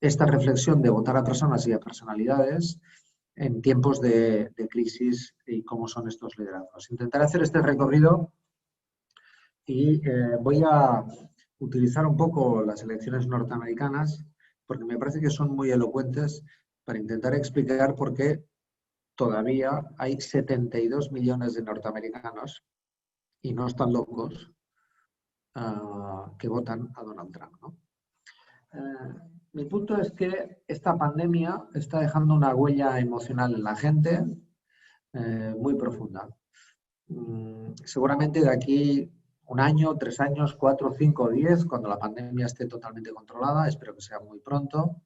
esta reflexión de votar a personas y a personalidades en tiempos de crisis y cómo son estos liderazgos. Intentaré hacer este recorrido y voy a utilizar un poco las elecciones norteamericanas porque me parece que son muy elocuentes para intentar explicar por qué todavía hay 72 millones de norteamericanos, y no están locos, que votan a Donald Trump, ¿no? Mi punto es que esta pandemia está dejando una huella emocional en la gente muy profunda. Seguramente de aquí un año, 3 años, 4, 5, 10, cuando la pandemia esté totalmente controlada, espero que sea muy pronto,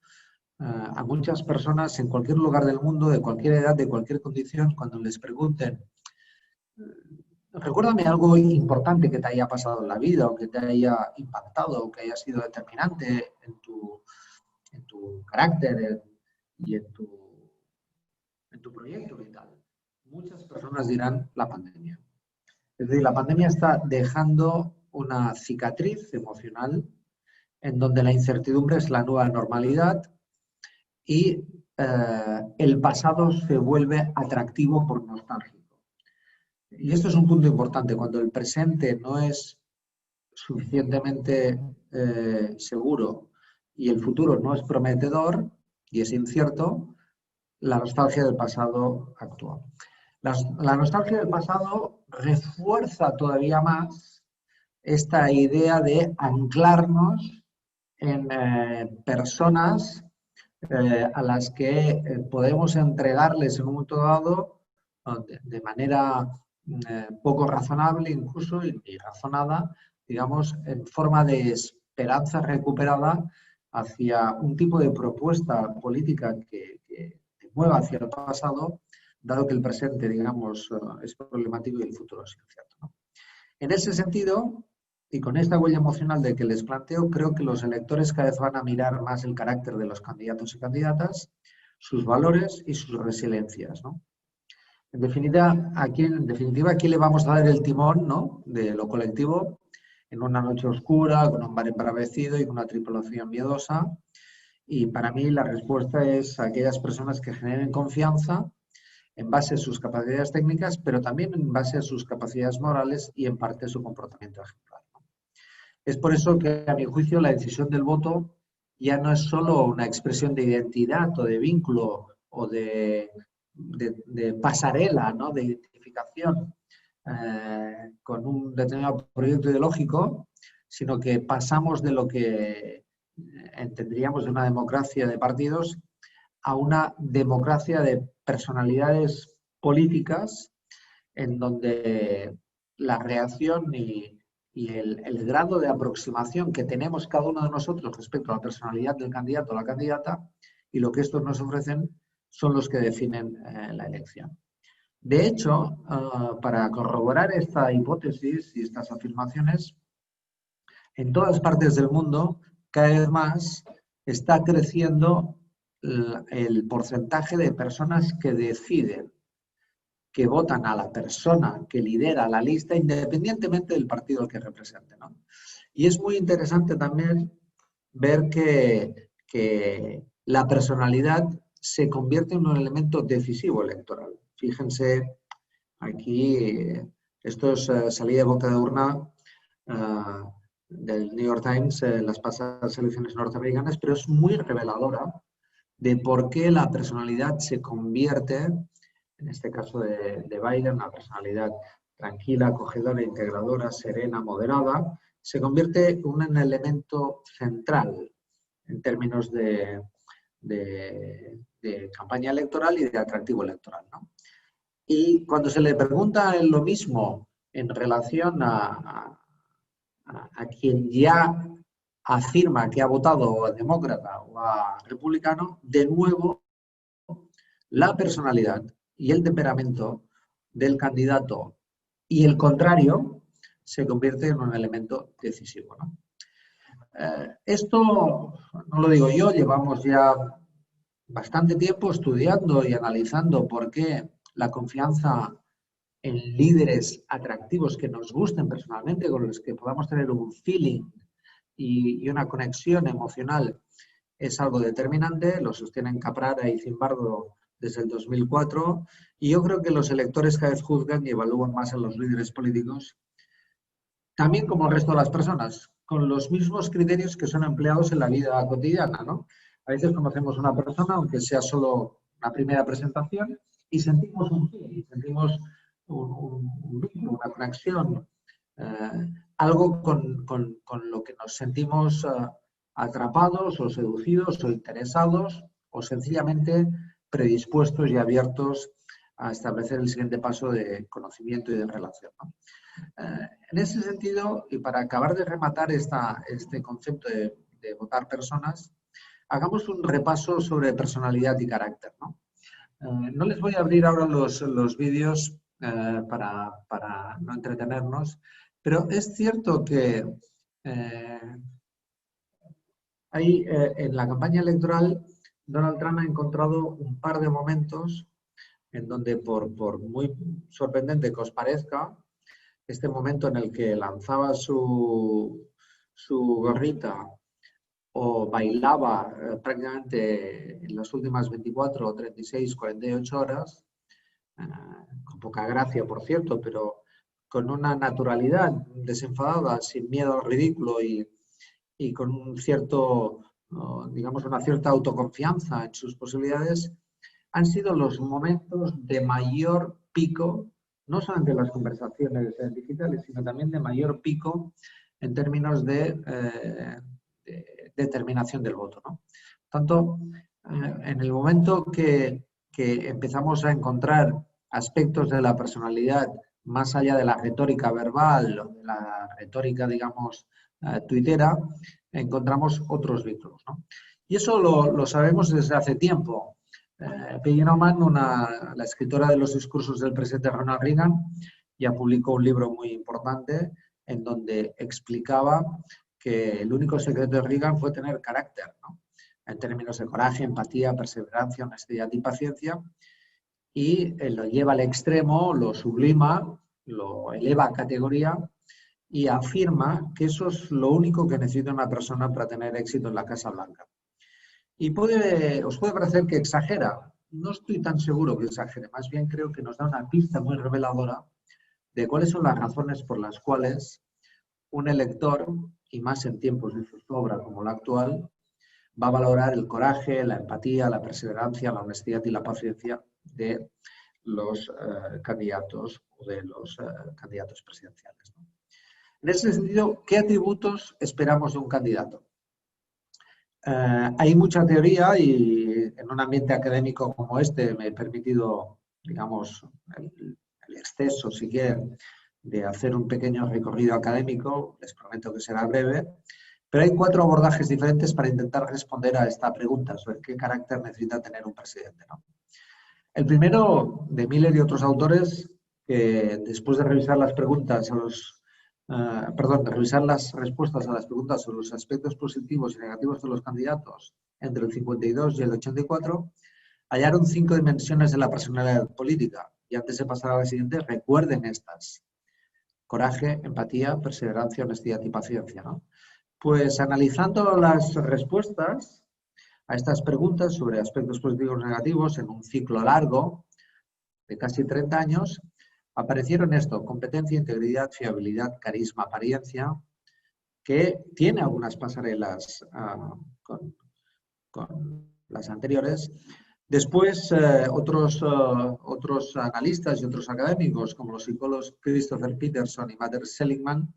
a muchas personas en cualquier lugar del mundo, de cualquier edad, de cualquier condición, cuando les pregunten, recuérdame algo importante que te haya pasado en la vida o que te haya impactado o que haya sido determinante en tu carácter y en tu proyecto vital. Muchas personas dirán la pandemia. Es decir, la pandemia está dejando una cicatriz emocional en donde la incertidumbre es la nueva normalidad y el pasado se vuelve atractivo por nostálgico. Y esto es un punto importante. Cuando el presente no es suficientemente seguro y el futuro no es prometedor y es incierto, la nostalgia del pasado actúa. La nostalgia del pasado refuerza todavía más esta idea de anclarnos en personas a las que podemos entregarles en un momento dado de manera poco razonable, incluso irrazonada, digamos, en forma de esperanza recuperada hacia un tipo de propuesta política que te mueva hacia el pasado, dado que el presente, digamos, es problemático y el futuro es incierto, ¿no? En ese sentido, y con esta huella emocional de que les planteo, creo que los electores cada vez van a mirar más el carácter de los candidatos y candidatas, sus valores y sus resiliencias, ¿no? En definitiva, aquí le vamos a dar el timón, ¿no?, de lo colectivo en una noche oscura, con un mar embravecido y con una tripulación miedosa. Y para mí la respuesta es a aquellas personas que generen confianza en base a sus capacidades técnicas, pero también en base a sus capacidades morales y en parte a su comportamiento ejemplar. Es por eso que, a mi juicio, la decisión del voto ya no es solo una expresión de identidad o de vínculo o de pasarela, ¿no?, de identificación con un determinado proyecto ideológico, sino que pasamos de lo que entenderíamos de una democracia de partidos a una democracia de personalidades políticas en donde la reacción y el grado de aproximación que tenemos cada uno de nosotros respecto a la personalidad del candidato o la candidata y lo que estos nos ofrecen son los que definen la elección. De hecho, para corroborar esta hipótesis y estas afirmaciones, en todas partes del mundo, cada vez más está creciendo el porcentaje de personas que deciden, que votan a la persona que lidera la lista independientemente del partido al que represente, ¿no? Y es muy interesante también ver que la personalidad se convierte en un elemento decisivo electoral. Fíjense, aquí, esto es salida de boca de urna del New York Times, las pasadas elecciones norteamericanas, pero es muy reveladora de por qué la personalidad se convierte, en este caso de Biden, una personalidad tranquila, acogedora, integradora, serena, moderada, se convierte en un elemento central en términos de campaña electoral y de atractivo electoral, ¿no? Y cuando se le pregunta lo mismo en relación a quien ya afirma que ha votado a demócrata o a republicano, de nuevo la personalidad y el temperamento del candidato y el contrario se convierte en un elemento decisivo, ¿no? Esto no lo digo yo, llevamos ya bastante tiempo estudiando y analizando por qué la confianza en líderes atractivos que nos gusten personalmente, con los que podamos tener un feeling y una conexión emocional, es algo determinante, lo sostienen Caprara y Zimbardo desde el 2004, y yo creo que los electores cada vez juzgan y evalúan más a los líderes políticos, también como el resto de las personas, con los mismos criterios que son empleados en la vida cotidiana, ¿no? A veces conocemos a una persona, aunque sea solo una primera presentación, y sentimos un feeling, sentimos un vínculo, una conexión, algo con lo que nos sentimos atrapados o seducidos o interesados o sencillamente predispuestos y abiertos a establecer el siguiente paso de conocimiento y de relación, ¿no? En ese sentido, y para acabar de rematar este concepto de votar personas, hagamos un repaso sobre personalidad y carácter, ¿no? No les voy a abrir ahora los vídeos para no entretenernos, pero es cierto que en la campaña electoral Donald Trump ha encontrado un par de momentos en donde, por muy sorprendente que os parezca, este momento en el que lanzaba su gorrita o bailaba prácticamente en las últimas 24, 36, 48 horas, con poca gracia, por cierto, pero con una naturalidad desenfadada, sin miedo al ridículo y con un cierto, digamos, una cierta autoconfianza en sus posibilidades, han sido los momentos de mayor pico, no solamente en las conversaciones digitales, sino también de mayor pico en términos de determinación del voto, ¿no? Tanto en el momento que empezamos a encontrar aspectos de la personalidad más allá de la retórica verbal o de la retórica, digamos, tuitera, encontramos otros vínculos, ¿no? Y eso lo sabemos desde hace tiempo. Peggy Naumann, la escritora de los discursos del presidente Ronald Reagan, ya publicó un libro muy importante en donde explicaba que el único secreto de Reagan fue tener carácter, ¿no? En términos de coraje, empatía, perseverancia, honestidad y paciencia, y lo lleva al extremo, lo sublima, lo eleva a categoría y afirma que eso es lo único que necesita una persona para tener éxito en la Casa Blanca. Y os puede parecer que exagera. No estoy tan seguro que exagere, más bien creo que nos da una pista muy reveladora de cuáles son las razones por las cuales un elector, y más en tiempos de zozobra como la actual, va a valorar el coraje, la empatía, la perseverancia, la honestidad y la paciencia de los candidatos o de los candidatos presidenciales, ¿no? En ese sentido, ¿qué atributos esperamos de un candidato? Hay mucha teoría y en un ambiente académico como este me he permitido, digamos, el exceso, si quieren, de hacer un pequeño recorrido académico. Les prometo que será breve, pero hay 4 abordajes diferentes para intentar responder a esta pregunta sobre qué carácter necesita tener un presidente, ¿no? El primero, de Miller y otros autores, que después de revisar las preguntas de revisar las respuestas a las preguntas sobre los aspectos positivos y negativos de los candidatos entre el 52 y el 84, hallaron 5 dimensiones de la personalidad política. Y antes de pasar a la siguiente, recuerden estas: coraje, empatía, perseverancia, honestidad y paciencia, ¿no? Pues analizando las respuestas a estas preguntas sobre aspectos positivos y negativos en un ciclo largo de casi 30 años, aparecieron esto: competencia, integridad, fiabilidad, carisma, apariencia, que tiene algunas pasarelas con las anteriores. Después, otros analistas y otros académicos, como los psicólogos Christopher Peterson y Matter Seligman,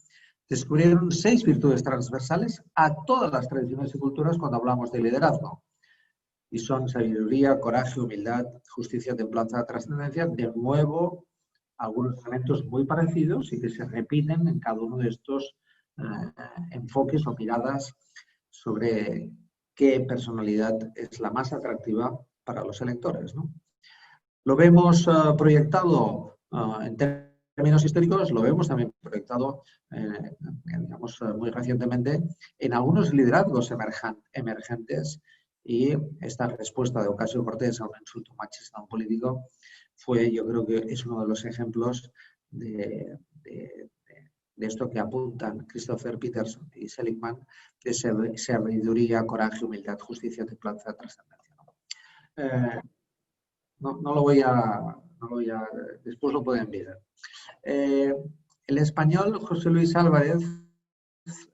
descubrieron 6 virtudes transversales a todas las tradiciones y culturas cuando hablamos de liderazgo. Y son sabiduría, coraje, humildad, justicia, templanza, trascendencia. De nuevo, algunos elementos muy parecidos y que se repiten en cada uno de estos enfoques o miradas sobre qué personalidad es la más atractiva para los electores, ¿no? Lo vemos proyectado en términos históricos, lo vemos también proyectado, digamos, muy recientemente en algunos liderazgos emergentes. Y esta respuesta de Ocasio-Cortez a un insulto machista a un político yo creo que es uno de los ejemplos de de esto que apuntan Christopher Peterson y Seligman, de sabiduría, coraje, humildad, justicia, templanza, trascendencia. No lo voy a, después lo pueden ver. El español José Luis Álvarez,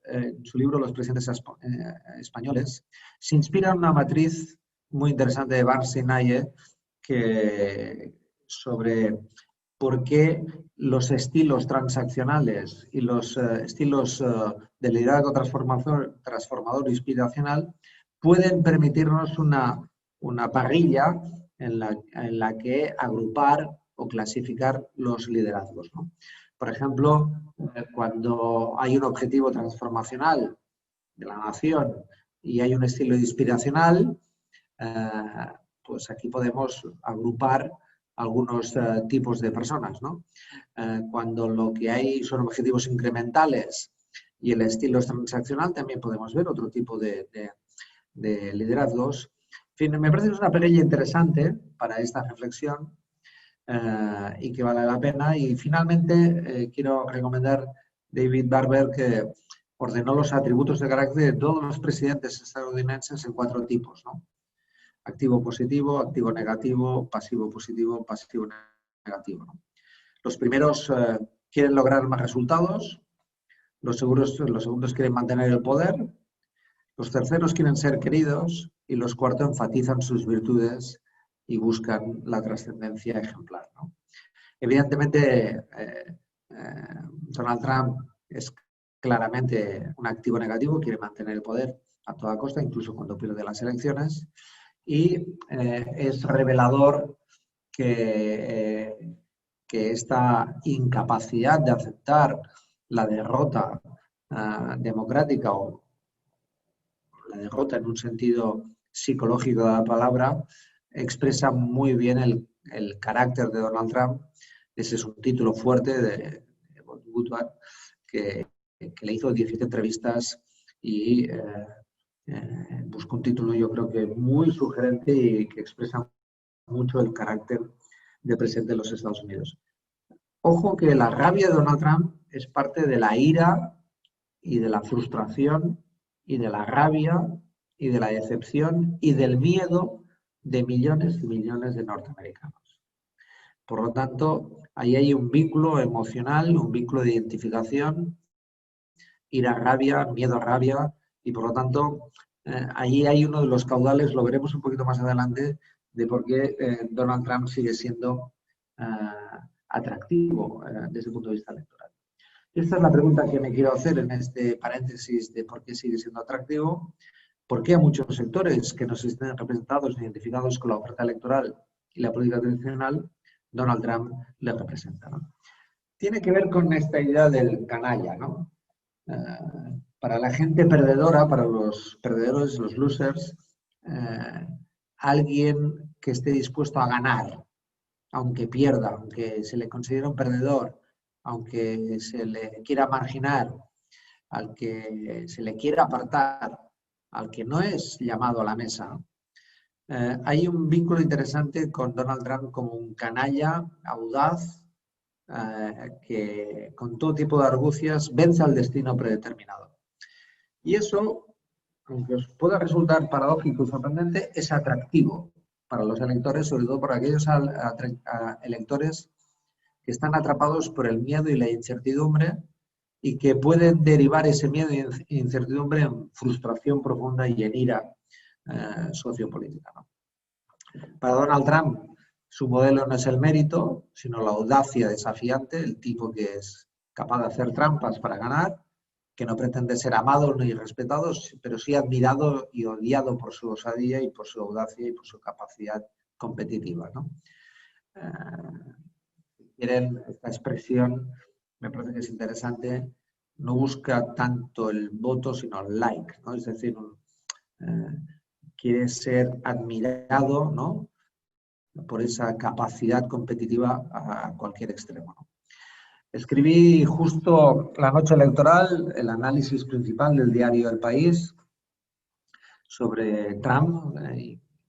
en su libro Los presidentes españoles, se inspira en una matriz muy interesante de Barnes Naye sobre por qué los estilos transaccionales y los estilos de liderazgo transformador inspiracional pueden permitirnos una parrilla en la que agrupar o clasificar los liderazgos, ¿no? Por ejemplo, cuando hay un objetivo transformacional de la nación y hay un estilo inspiracional, pues aquí podemos agrupar algunos tipos de personas, ¿no? Cuando lo que hay son objetivos incrementales y el estilo es transaccional, también podemos ver otro tipo de liderazgos. En fin, me parece que es una pelea interesante para esta reflexión y que vale la pena. Y finalmente quiero recomendar David Barber, que ordenó los atributos de carácter de todos los presidentes estadounidenses en 4 tipos, ¿no? Activo positivo, activo negativo, pasivo positivo, pasivo negativo, ¿no? Los primeros quieren lograr más resultados, los segundos quieren mantener el poder, los terceros quieren ser queridos y los cuartos enfatizan sus virtudes y buscan la trascendencia ejemplar, ¿no? Evidentemente, Donald Trump es claramente un activo negativo, quiere mantener el poder a toda costa, incluso cuando pierde las elecciones, y es revelador que esta incapacidad de aceptar la derrota democrática o la derrota en un sentido psicológico de la palabra expresa muy bien el carácter de Donald Trump. Ese es un título fuerte de Woodward que le hizo 17 entrevistas y buscó un título yo creo que muy sugerente y que expresa mucho el carácter del presidente de los Estados Unidos. Ojo que la rabia de Donald Trump es parte de la ira y de la frustración y de la rabia y de la decepción y del miedo de millones y millones de norteamericanos. Por lo tanto, ahí hay un vínculo emocional, un vínculo de identificación, ira, rabia, miedo, rabia, y por lo tanto, ahí hay uno de los caudales, lo veremos un poquito más adelante, de por qué Donald Trump sigue siendo atractivo desde el punto de vista electoral. Esta es la pregunta que me quiero hacer en este paréntesis de por qué sigue siendo atractivo, por qué a muchos sectores que nos estén representados, identificados con la oferta electoral y la política tradicional, Donald Trump les representa, ¿no? Tiene que ver con esta idea del canalla, ¿no? Para la gente perdedora, para los perdedores, los losers, alguien que esté dispuesto a ganar, aunque pierda, aunque se le considere un perdedor, aunque se le quiera marginar, al que se le quiera apartar, al que no es llamado a la mesa. Hay un vínculo interesante con Donald Trump como un canalla audaz que con todo tipo de argucias vence al destino predeterminado. Y eso, aunque os pueda resultar paradójico y sorprendente, es atractivo para los electores, sobre todo para aquellos electores que están atrapados por el miedo y la incertidumbre y que pueden derivar ese miedo e incertidumbre en frustración profunda y en ira sociopolítica, ¿no? Para Donald Trump, su modelo no es el mérito, sino la audacia desafiante, el tipo que es capaz de hacer trampas para ganar, que no pretende ser amado ni respetado, pero sí admirado y odiado por su osadía y por su audacia y por su capacidad competitiva, ¿no? Quieren esta expresión, me parece que es interesante, no busca tanto el voto, sino el like, ¿no? Es decir, quiere ser admirado, ¿no?, por esa capacidad competitiva a cualquier extremo, ¿no? Escribí justo la noche electoral el análisis principal del diario El País sobre Trump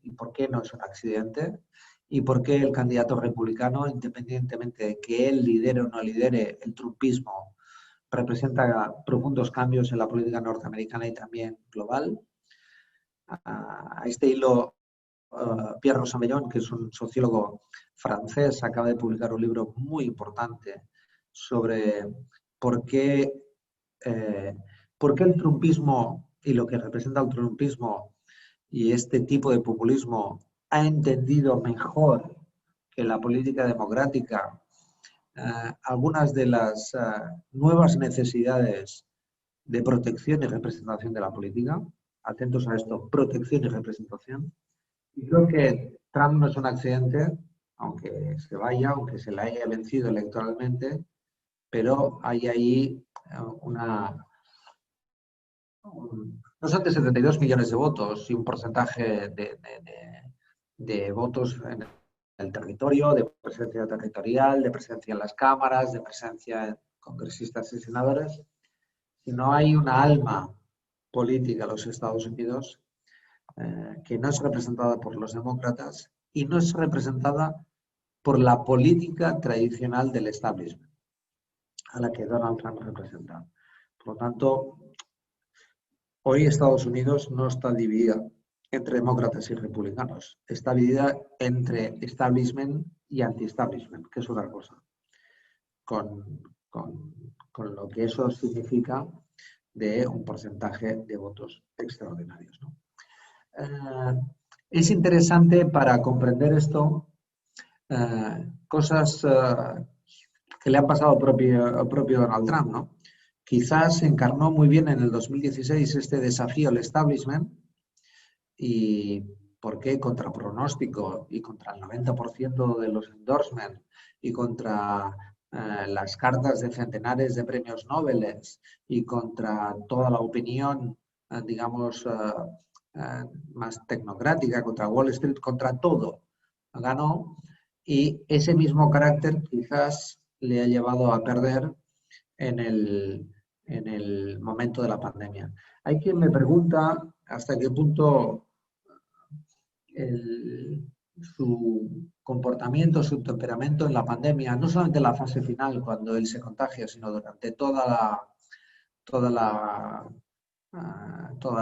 y por qué no es un accidente y por qué el candidato republicano, independientemente de que él lidere o no lidere el trumpismo, representa profundos cambios en la política norteamericana y también global. A este hilo, Pierre Rosanvallon, que es un sociólogo francés, acaba de publicar un libro muy importante sobre por qué el trumpismo y lo que representa el trumpismo y este tipo de populismo ha entendido mejor que la política democrática algunas de las nuevas necesidades de protección y representación de la política. Atentos a esto, protección y representación. Y creo que Trump no es un accidente, aunque se vaya, aunque se le haya vencido electoralmente, pero hay ahí no son de 72 millones de votos y un porcentaje de votos en el territorio, de presencia territorial, de presencia en las cámaras, de presencia en congresistas y senadores. Si no hay una alma política en los Estados Unidos que no es representada por los demócratas y no es representada por la política tradicional del establishment, a la que Donald Trump representa. Por lo tanto, hoy Estados Unidos no está dividida entre demócratas y republicanos, está dividida entre establishment y anti-establishment, que es otra cosa, con lo que eso significa de un porcentaje de votos extraordinarios, ¿no? Es interesante para comprender esto cosas que le han pasado al propio Donald Trump, ¿no? Quizás encarnó muy bien en el 2016 este desafío al establishment y por qué contra pronóstico y contra el 90% de los endorsements y contra las cartas de centenares de premios Nobel y contra toda la opinión, digamos, más tecnocrática, contra Wall Street, contra todo, ganó. Y ese mismo carácter quizás le ha llevado a perder en el momento de la pandemia. Hay quien me pregunta hasta qué punto su comportamiento, su temperamento en la pandemia, no solamente en la fase final cuando él se contagia, sino durante toda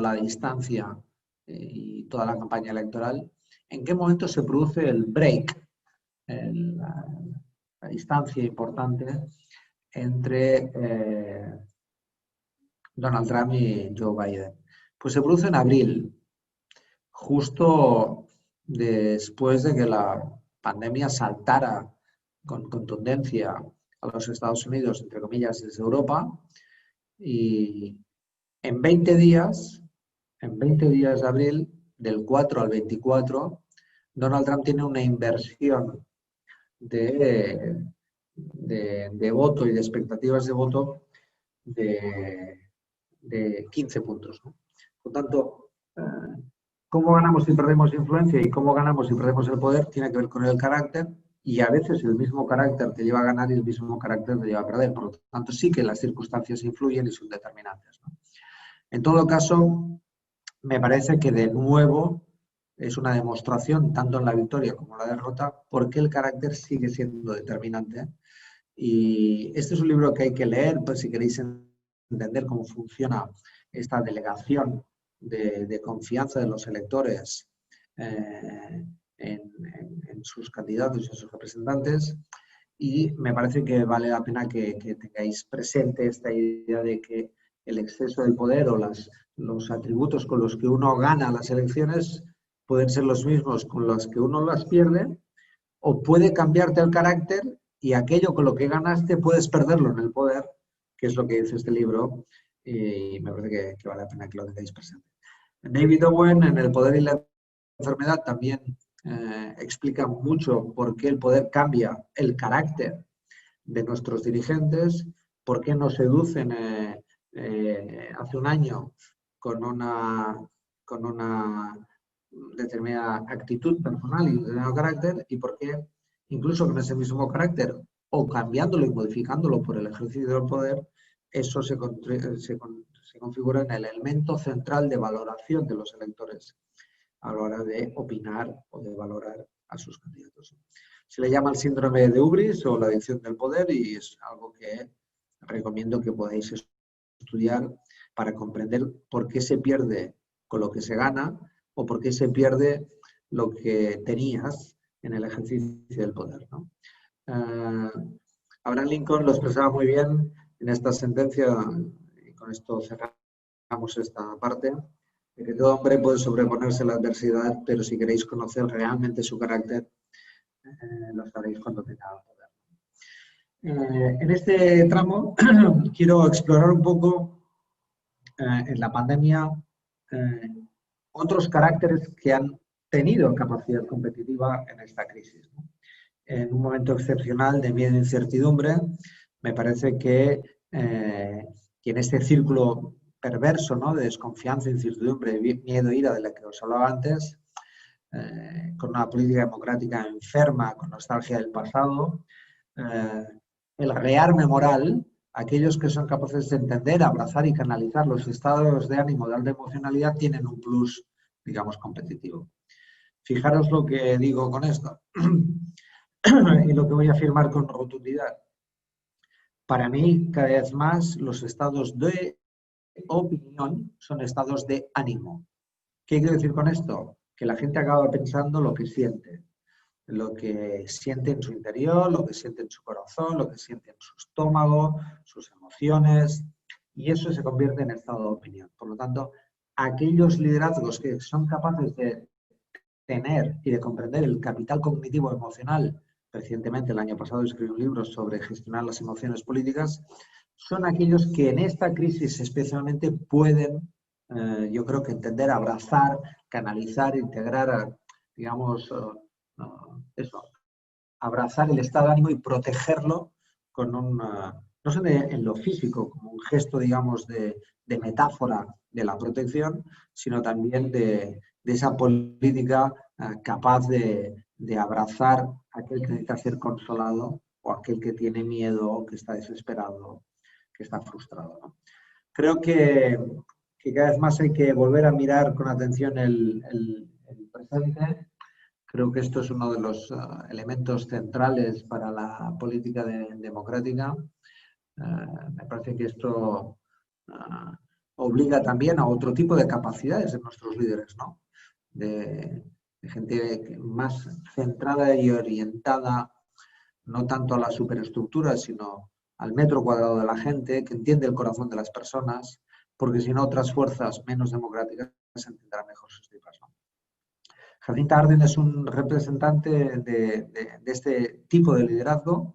la distancia y toda la campaña electoral, ¿en qué momento se produce el break, la distancia importante entre Donald Trump y Joe Biden? Pues se produce en abril, justo después de que la pandemia saltara con contundencia a los Estados Unidos, entre comillas, desde Europa, y en 20 días de abril, del 4 al 24, Donald Trump tiene una inversión de voto y de expectativas de voto de 15 puntos, ¿no? Por tanto, cómo ganamos y perdemos influencia y cómo ganamos y perdemos el poder tiene que ver con el carácter, y a veces el mismo carácter te lleva a ganar y el mismo carácter te lleva a perder. Por lo tanto, sí que las circunstancias influyen y son determinantes, ¿no? En todo caso, me parece que de nuevo es una demostración, tanto en la victoria como en la derrota, porque el carácter sigue siendo determinante. Y este es un libro que hay que leer, pues, si queréis entender cómo funciona esta delegación de confianza de los electores en sus candidatos y en sus representantes. Y me parece que vale la pena que tengáis presente esta idea de que el exceso del poder o los atributos con los que uno gana las elecciones pueden ser los mismos con los que uno las pierde, o puede cambiarte el carácter y aquello con lo que ganaste puedes perderlo en el poder, que es lo que dice este libro, y me parece que vale la pena que lo tengáis presente. David Owen, en El poder y la enfermedad, también explica mucho por qué el poder cambia el carácter de nuestros dirigentes, por qué nos seducen hace un año con una determinada actitud personal y un determinado carácter, y por qué incluso con ese mismo carácter o cambiándolo y modificándolo por el ejercicio del poder, eso se configura en el elemento central de valoración de los electores a la hora de opinar o de valorar a sus candidatos. Se le llama el síndrome de Ubris o la adicción del poder, y es algo que recomiendo que podáis estudiar para comprender por qué se pierde con lo que se gana o por qué se pierde lo que tenías en el ejercicio del poder, ¿no? Abraham Lincoln lo expresaba muy bien en esta sentencia, y con esto cerramos esta parte, de que todo hombre puede sobreponerse a la adversidad, pero si queréis conocer realmente su carácter, lo sabréis cuando tenga poder. En este tramo quiero explorar un poco en la pandemia otros caracteres que han tenido capacidad competitiva en esta crisis, ¿no? En un momento excepcional de miedo e incertidumbre, me parece que en este círculo perverso, ¿no?, de desconfianza, incertidumbre, miedo e ira de la que os hablaba antes, con una política democrática enferma, con nostalgia del pasado, el rearme moral, aquellos que son capaces de entender, abrazar y canalizar los estados de ánimo de alta emocionalidad tienen un plus, digamos, competitivo. Fijaros lo que digo con esto y lo que voy a afirmar con rotundidad. Para mí, cada vez más, los estados de opinión son estados de ánimo. ¿Qué quiero decir con esto? Que la gente acaba pensando lo que siente en su interior, lo que siente en su corazón, lo que siente en su estómago, sus emociones, y eso se convierte en estado de opinión. Por lo tanto, aquellos liderazgos que son capaces de tener y de comprender el capital cognitivo emocional, recientemente el año pasado escribí un libro sobre gestionar las emociones políticas, son aquellos que en esta crisis especialmente pueden, yo creo que entender, abrazar, canalizar, integrar, digamos, eso, abrazar el estado de ánimo y protegerlo con no solo en lo físico, como un gesto, digamos, de metáfora de la protección, sino también de esa política capaz de abrazar a aquel que necesita ser consolado o aquel que tiene miedo, que está desesperado, que está frustrado, ¿no? Creo que cada vez más hay que volver a mirar con atención el presente. Creo que esto es uno de los elementos centrales para la política democrática. Me parece que esto obliga también a otro tipo de capacidades de nuestros líderes, ¿no? De gente más centrada y orientada no tanto a la superestructura, sino al metro cuadrado de la gente, que entiende el corazón de las personas, porque si no otras fuerzas menos democráticas entenderán mejor sus tripas, ¿no? Jacinta Ardern es un representante de este tipo de liderazgo.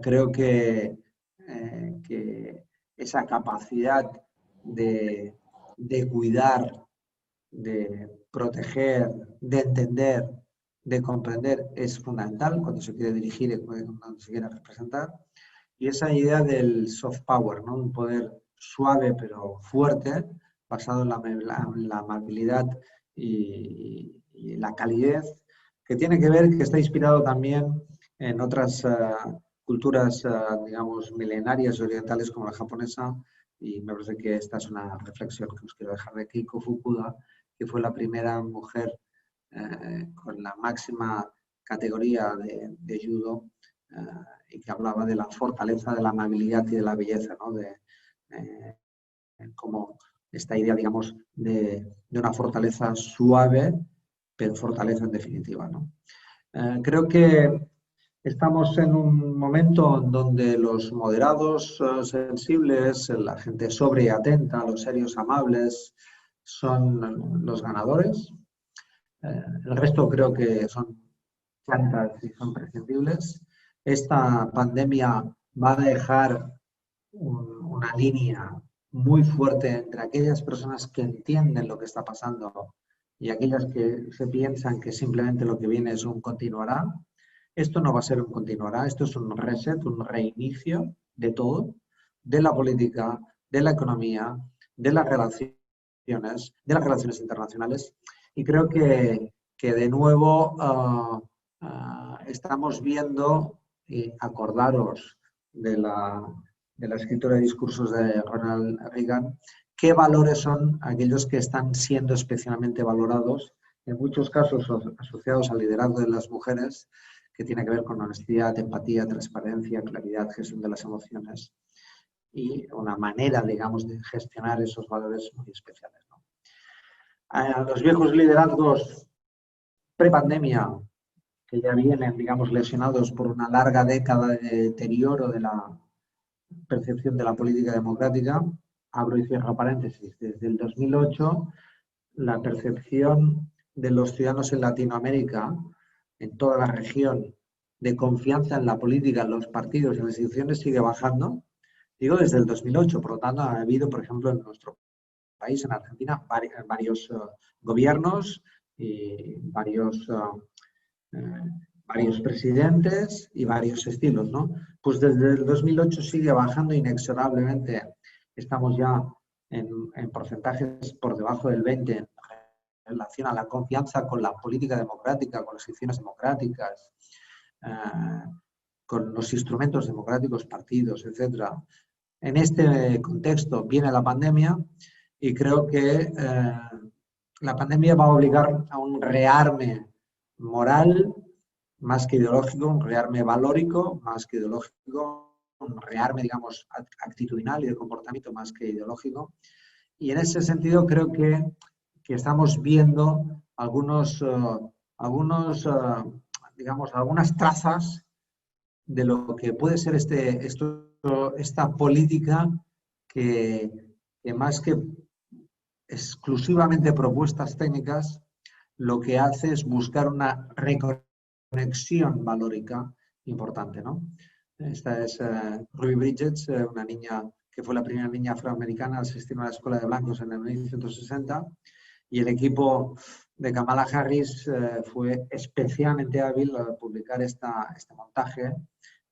Creo que esa capacidad de cuidar, de proteger, de entender, de comprender es fundamental cuando se quiere dirigir y cuando se quiere representar. Y esa idea del soft power, ¿no?, un poder suave pero fuerte, basado en la amabilidad y la calidez, que tiene que ver, que está inspirado también en otras culturas, digamos, milenarias orientales como la japonesa, y me parece que esta es una reflexión que os quiero dejar de Keiko Fukuda, que fue la primera mujer con la máxima categoría de judo, y que hablaba de la fortaleza de la amabilidad y de la belleza, ¿no?, como esta idea, digamos, de una fortaleza suave, pero fortaleza en definitiva, ¿no? Creo que estamos en un momento donde los moderados, sensibles, la gente sobria y atenta, los serios, amables, son los ganadores. El resto creo que son chantas y son prescindibles. Esta pandemia va a dejar una línea muy fuerte entre aquellas personas que entienden lo que está pasando y aquellas que se piensan que simplemente lo que viene es un continuará. Esto no va a ser un continuará, esto es un reset, un reinicio de todo, de la política, de la economía, de las relaciones internacionales. Y creo que de nuevo estamos viendo, y acordaros de la escritura de discursos de Ronald Reagan, qué valores son aquellos que están siendo especialmente valorados, en muchos casos asociados al liderazgo de las mujeres, que tiene que ver con honestidad, empatía, transparencia, claridad, gestión de las emociones y una manera, digamos, de gestionar esos valores muy especiales, ¿no? Los viejos liderazgos prepandemia, que ya vienen, digamos, lesionados por una larga década de deterioro de la percepción de la política democrática, abro y cierro paréntesis, desde el 2008 la percepción de los ciudadanos en Latinoamérica, en toda la región, de confianza en la política, en los partidos y en las instituciones sigue bajando. Digo desde el 2008, por lo tanto ha habido, por ejemplo, en nuestro país, en Argentina, varios gobiernos y varios presidentes y varios estilos, ¿no? Pues desde el 2008 sigue bajando inexorablemente. Estamos ya en porcentajes por debajo del 20 en relación a la confianza con la política democrática, con las instituciones democráticas, con los instrumentos democráticos, partidos, etc. En este contexto viene la pandemia y creo que la pandemia va a obligar a un rearme moral más que ideológico, un rearme valórico más que ideológico, un rearme, digamos, actitudinal y de comportamiento más que ideológico. Y en ese sentido creo que estamos viendo digamos, algunas trazas de lo que puede ser esta política que más que exclusivamente propuestas técnicas, lo que hace es buscar una reconexión valórica importante, ¿no? Esta es Ruby Bridges, una niña que fue la primera niña afroamericana a asistir a una escuela de blancos en el 1960, y el equipo de Kamala Harris fue especialmente hábil al publicar este montaje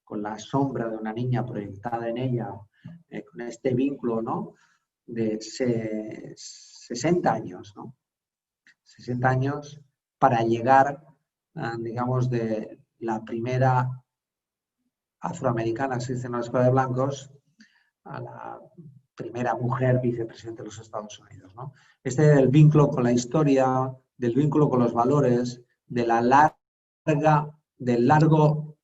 con la sombra de una niña proyectada en ella, con este vínculo, ¿no?, de 60 años, ¿no? 60 años para llegar, digamos, de la primera afroamericana que se en la escuela de blancos a la primera mujer vicepresidente de los Estados Unidos, ¿no? Del vínculo con la historia, del vínculo con los valores, del largo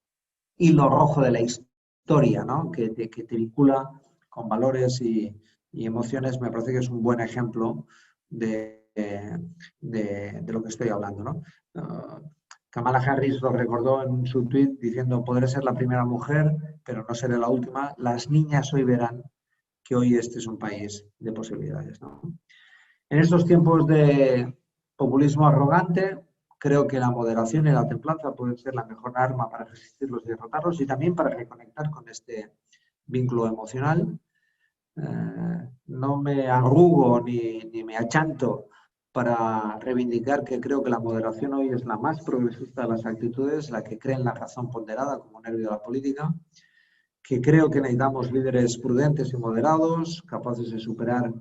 hilo rojo de la historia, ¿no?, que te vincula con valores y emociones, me parece que es un buen ejemplo de lo que estoy hablando, ¿no? Kamala Harris lo recordó en su tweet diciendo: podré ser la primera mujer, pero no seré la última. Las niñas hoy verán que hoy este es un país de posibilidades, ¿no? En estos tiempos de populismo arrogante, creo que la moderación y la templanza pueden ser la mejor arma para resistirlos y derrotarlos, y también para reconectar con este vínculo emocional. No me arrugo ni me achanto para reivindicar que creo que la moderación hoy es la más progresista de las actitudes, la que cree en la razón ponderada como nervio de la política, que creo que necesitamos líderes prudentes y moderados, capaces de superar,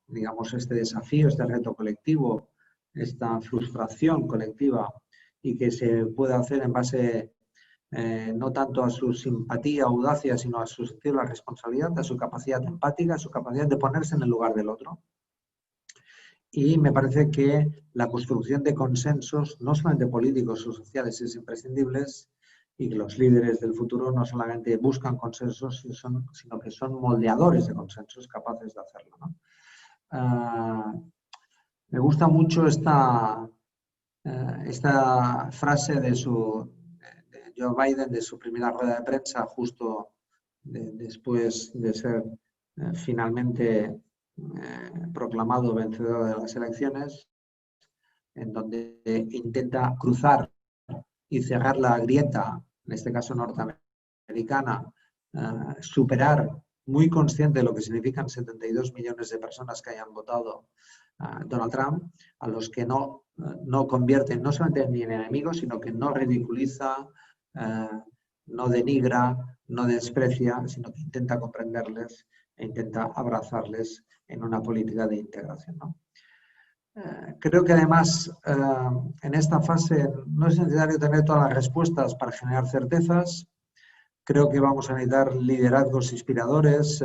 digamos, este desafío, este reto colectivo, esta frustración colectiva, y que se puede hacer en base no tanto a su simpatía o audacia, sino a su sentido de la responsabilidad, a su capacidad empática, a su capacidad de ponerse en el lugar del otro. Y me parece que la construcción de consensos, no solamente políticos o sociales, es imprescindible, y que los líderes del futuro no solamente buscan consensos, sino que son moldeadores de consensos, capaces de hacerlo, ¿no? Me gusta mucho esta frase de Joe Biden, de su primera rueda de prensa, justo después de ser finalmente proclamado vencedor de las elecciones, en donde intenta cruzar y cerrar la grieta, en este caso norteamericana, superar, muy consciente de lo que significan 72 millones de personas que hayan votado a Donald Trump, a los que no convierten no solamente ni en enemigos, sino que no ridiculiza, no denigra, no desprecia, sino que intenta comprenderles e intenta abrazarles en una política de integración, ¿no? Creo que además en esta fase no es necesario tener todas las respuestas para generar certezas. Creo que vamos a necesitar liderazgos inspiradores,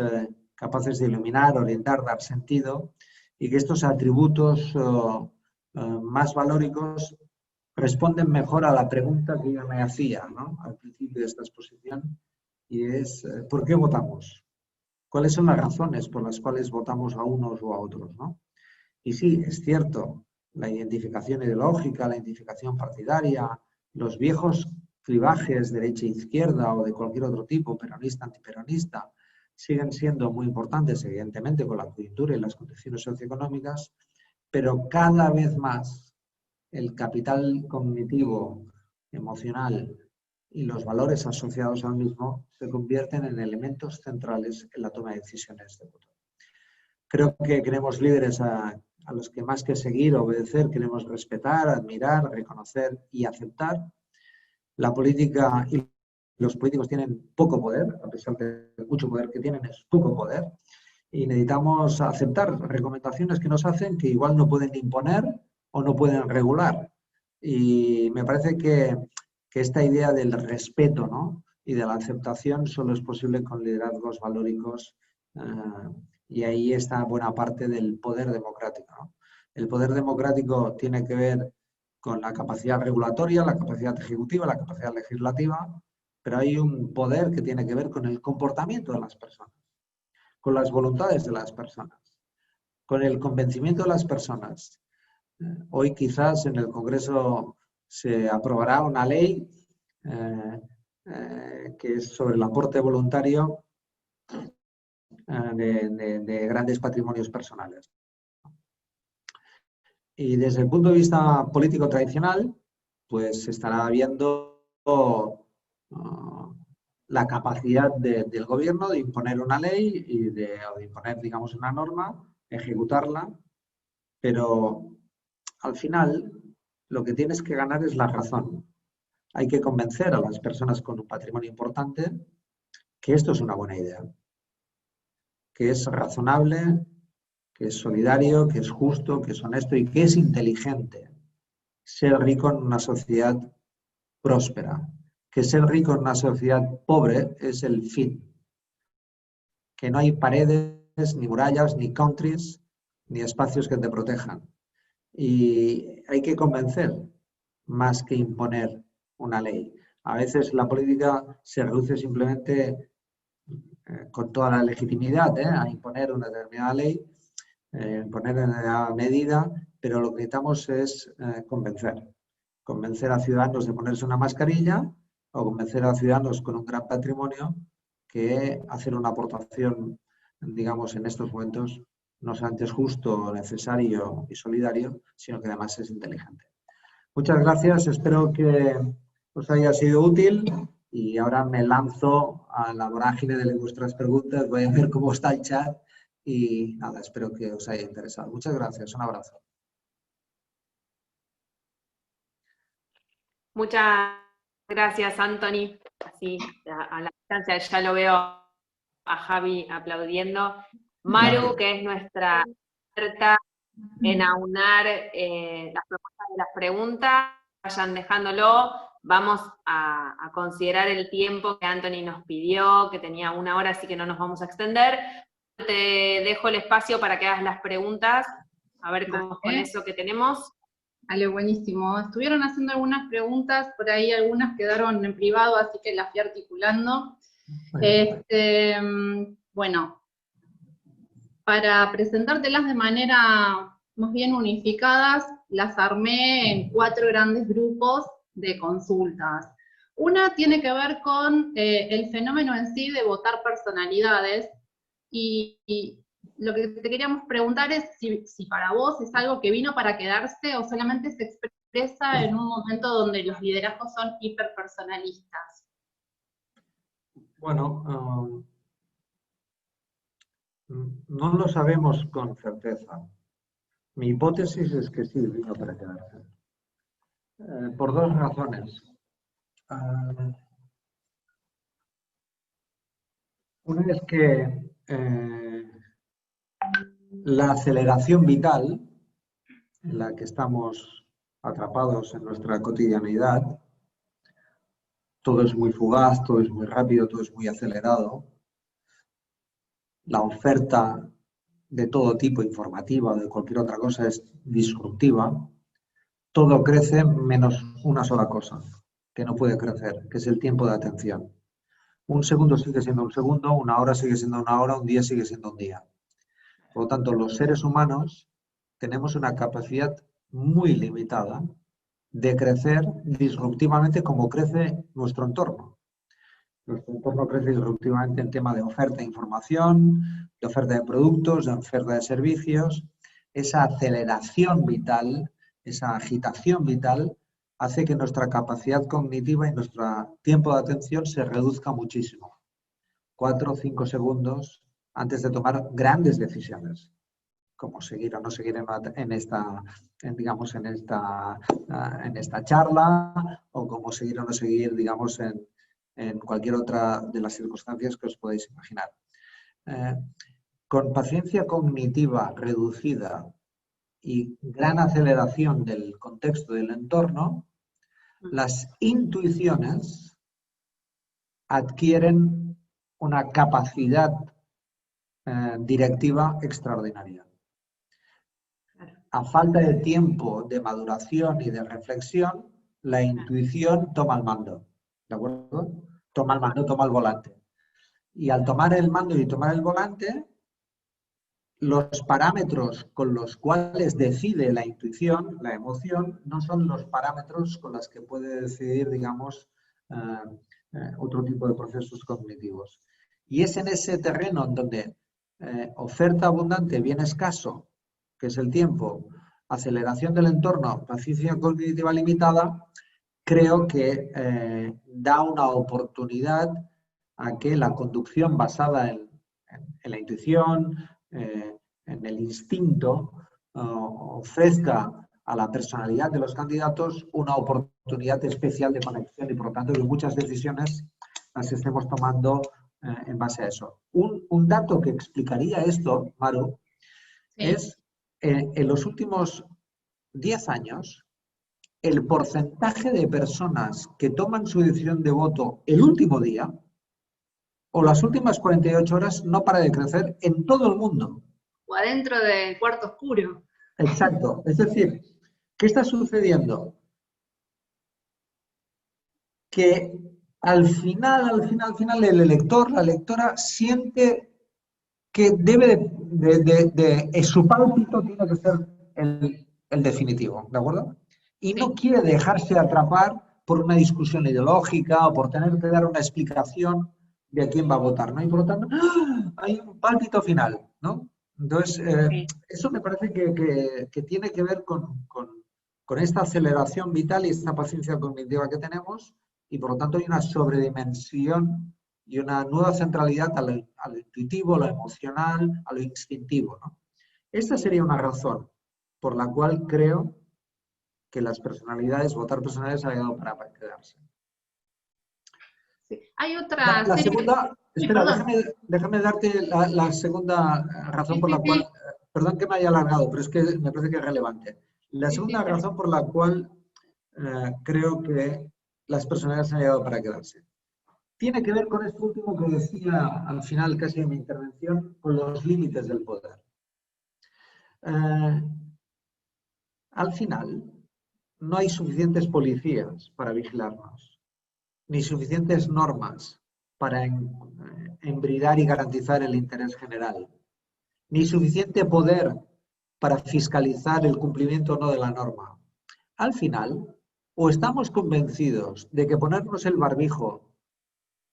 capaces de iluminar, orientar, dar sentido, y que estos atributos más valóricos responden mejor a la pregunta que yo me hacía, ¿no?, al principio de esta exposición, y es ¿por qué votamos? ¿Cuáles son las razones por las cuales votamos a unos o a otros, ¿no? Y sí, es cierto, la identificación ideológica, la identificación partidaria, los viejos clivajes derecha-izquierda o de cualquier otro tipo, peronista-antiperonista, siguen siendo muy importantes, evidentemente, con la coyuntura y las condiciones socioeconómicas, pero cada vez más el capital cognitivo, emocional y los valores asociados al mismo se convierten en elementos centrales en la toma de decisiones de voto. Creo que queremos líderes a los que más que seguir, obedecer, queremos respetar, admirar, reconocer y aceptar. La política y los políticos tienen poco poder, a pesar de mucho poder que tienen, es poco poder. Y necesitamos aceptar recomendaciones que nos hacen que igual no pueden imponer o no pueden regular. Y me parece que esta idea del respeto, ¿no?, y de la aceptación solo es posible con liderazgos valóricos, y ahí está buena parte del poder democrático, ¿no? El poder democrático tiene que ver con la capacidad regulatoria, la capacidad ejecutiva, la capacidad legislativa, pero hay un poder que tiene que ver con el comportamiento de las personas, con las voluntades de las personas, con el convencimiento de las personas. Hoy quizás en el Congreso se aprobará una ley que es sobre el aporte voluntario de grandes patrimonios personales. Y desde el punto de vista político tradicional, pues se estará viendo la capacidad del gobierno de imponer una ley y de imponer, digamos, una norma, ejecutarla, pero al final lo que tienes que ganar es la razón. Hay que convencer a las personas con un patrimonio importante que esto es una buena idea, que es razonable, que es solidario, que es justo, que es honesto y que es inteligente ser rico en una sociedad próspera, que ser rico en una sociedad pobre es el fin, que no hay paredes, ni murallas, ni countries, ni espacios que te protejan. Y hay que convencer más que imponer una ley. A veces la política se reduce simplemente con toda la legitimidad a imponer una determinada ley, imponer una determinada medida, pero lo que necesitamos es convencer a ciudadanos de ponerse una mascarilla o convencer a ciudadanos con un gran patrimonio que hacer una aportación, digamos, en estos momentos no solamente es justo, necesario y solidario, sino que además es inteligente. Muchas gracias, espero que os haya sido útil y ahora me lanzo a la vorágine de vuestras preguntas, voy a ver cómo está el chat y nada, espero que os haya interesado. Muchas gracias, un abrazo. Muchas gracias, Anthony. Así, a la distancia ya lo veo a Javi aplaudiendo. Maru, que es nuestra experta en aunar las propuestas de las preguntas, vayan dejándolo. Vamos a considerar el tiempo que Anthony nos pidió, que tenía 1 hora, así que no nos vamos a extender. Te dejo el espacio para que hagas las preguntas, a ver cómo es con eso que tenemos. Vale, buenísimo. Estuvieron haciendo algunas preguntas, por ahí algunas quedaron en privado, así que las fui articulando. Bueno, para presentártelas de manera más bien unificadas, las armé en 4 grandes grupos de consultas. Una tiene que ver con el fenómeno en sí de votar personalidades, y lo que te queríamos preguntar es si para vos es algo que vino para quedarse o solamente se expresa en un momento donde los liderazgos son hiperpersonalistas. Bueno, no lo sabemos con certeza. Mi hipótesis es que sí vino para quedarse. Por 2 razones. Una es que la aceleración vital en la que estamos atrapados en nuestra cotidianidad, todo es muy fugaz, todo es muy rápido, todo es muy acelerado. La oferta de todo tipo, informativa o de cualquier otra cosa, es disruptiva. todo crece menos una sola cosa, que no puede crecer, que es el tiempo de atención. Un segundo sigue siendo un segundo, una hora sigue siendo una hora, un día sigue siendo un día. Por lo tanto, los seres humanos tenemos una capacidad muy limitada de crecer disruptivamente como crece nuestro entorno. Nuestro entorno crece disruptivamente en tema de oferta de información, de oferta de productos, de oferta de servicios. Esa aceleración vital, esa agitación vital, hace que nuestra capacidad cognitiva y nuestro tiempo de atención se reduzca muchísimo. 4 o 5 segundos antes de tomar grandes decisiones, como seguir o no seguir en esta charla, o como seguir o no seguir, digamos, en cualquier otra de las circunstancias que os podéis imaginar. Con paciencia cognitiva reducida y gran aceleración del contexto del entorno, las intuiciones adquieren una capacidad directiva extraordinaria. A falta de tiempo de maduración y de reflexión, la intuición toma el mando, ¿de acuerdo? Toma el mando, toma el volante. Y al tomar el mando y tomar el volante, los parámetros con los cuales decide la intuición, la emoción, no son los parámetros con los que puede decidir, digamos, otro tipo de procesos cognitivos. Y es en ese terreno en donde oferta abundante, bien escaso, que es el tiempo, aceleración del entorno, paciencia cognitiva limitada, creo que da una oportunidad a que la conducción basada en la intuición, en el instinto, ofrezca a la personalidad de los candidatos una oportunidad especial de conexión y, por lo tanto, que muchas decisiones las estemos tomando en base a eso. Un dato que explicaría esto, Maru, sí, es en los últimos 10 años, el porcentaje de personas que toman su decisión de voto el último día o las últimas 48 horas no para de crecer en todo el mundo. O adentro del cuarto oscuro. Exacto. Es decir, ¿qué está sucediendo? Que al final, el elector, la electora, siente que debe su pálpito tiene que ser el definitivo, ¿de acuerdo? Y no quiere dejarse atrapar por una discusión ideológica o por tener que dar una explicación de a quién va a votar, ¿no? Y por lo tanto, hay un pálpito final, ¿no? Entonces, eso me parece que tiene que ver con esta aceleración vital y esta paciencia cognitiva que tenemos, y por lo tanto hay una sobredimensión y una nueva centralidad a lo intuitivo, a lo emocional, a lo instintivo, ¿no? Esta sería una razón por la cual creo que las personalidades, votar personalidades, ha llegado para quedarse. Sí. Hay otra... La segunda, espera, déjame darte la segunda razón por la cual, perdón que me haya alargado, pero es que me parece que es relevante. La segunda razón por la cual creo que las personalidades han llegado para quedarse tiene que ver con esto último que decía al final casi de mi intervención, con los límites del poder. Al final, no hay suficientes policías para vigilarnos, ni suficientes normas para embridar y garantizar el interés general, ni suficiente poder para fiscalizar el cumplimiento o no de la norma. Al final, o estamos convencidos de que ponernos el barbijo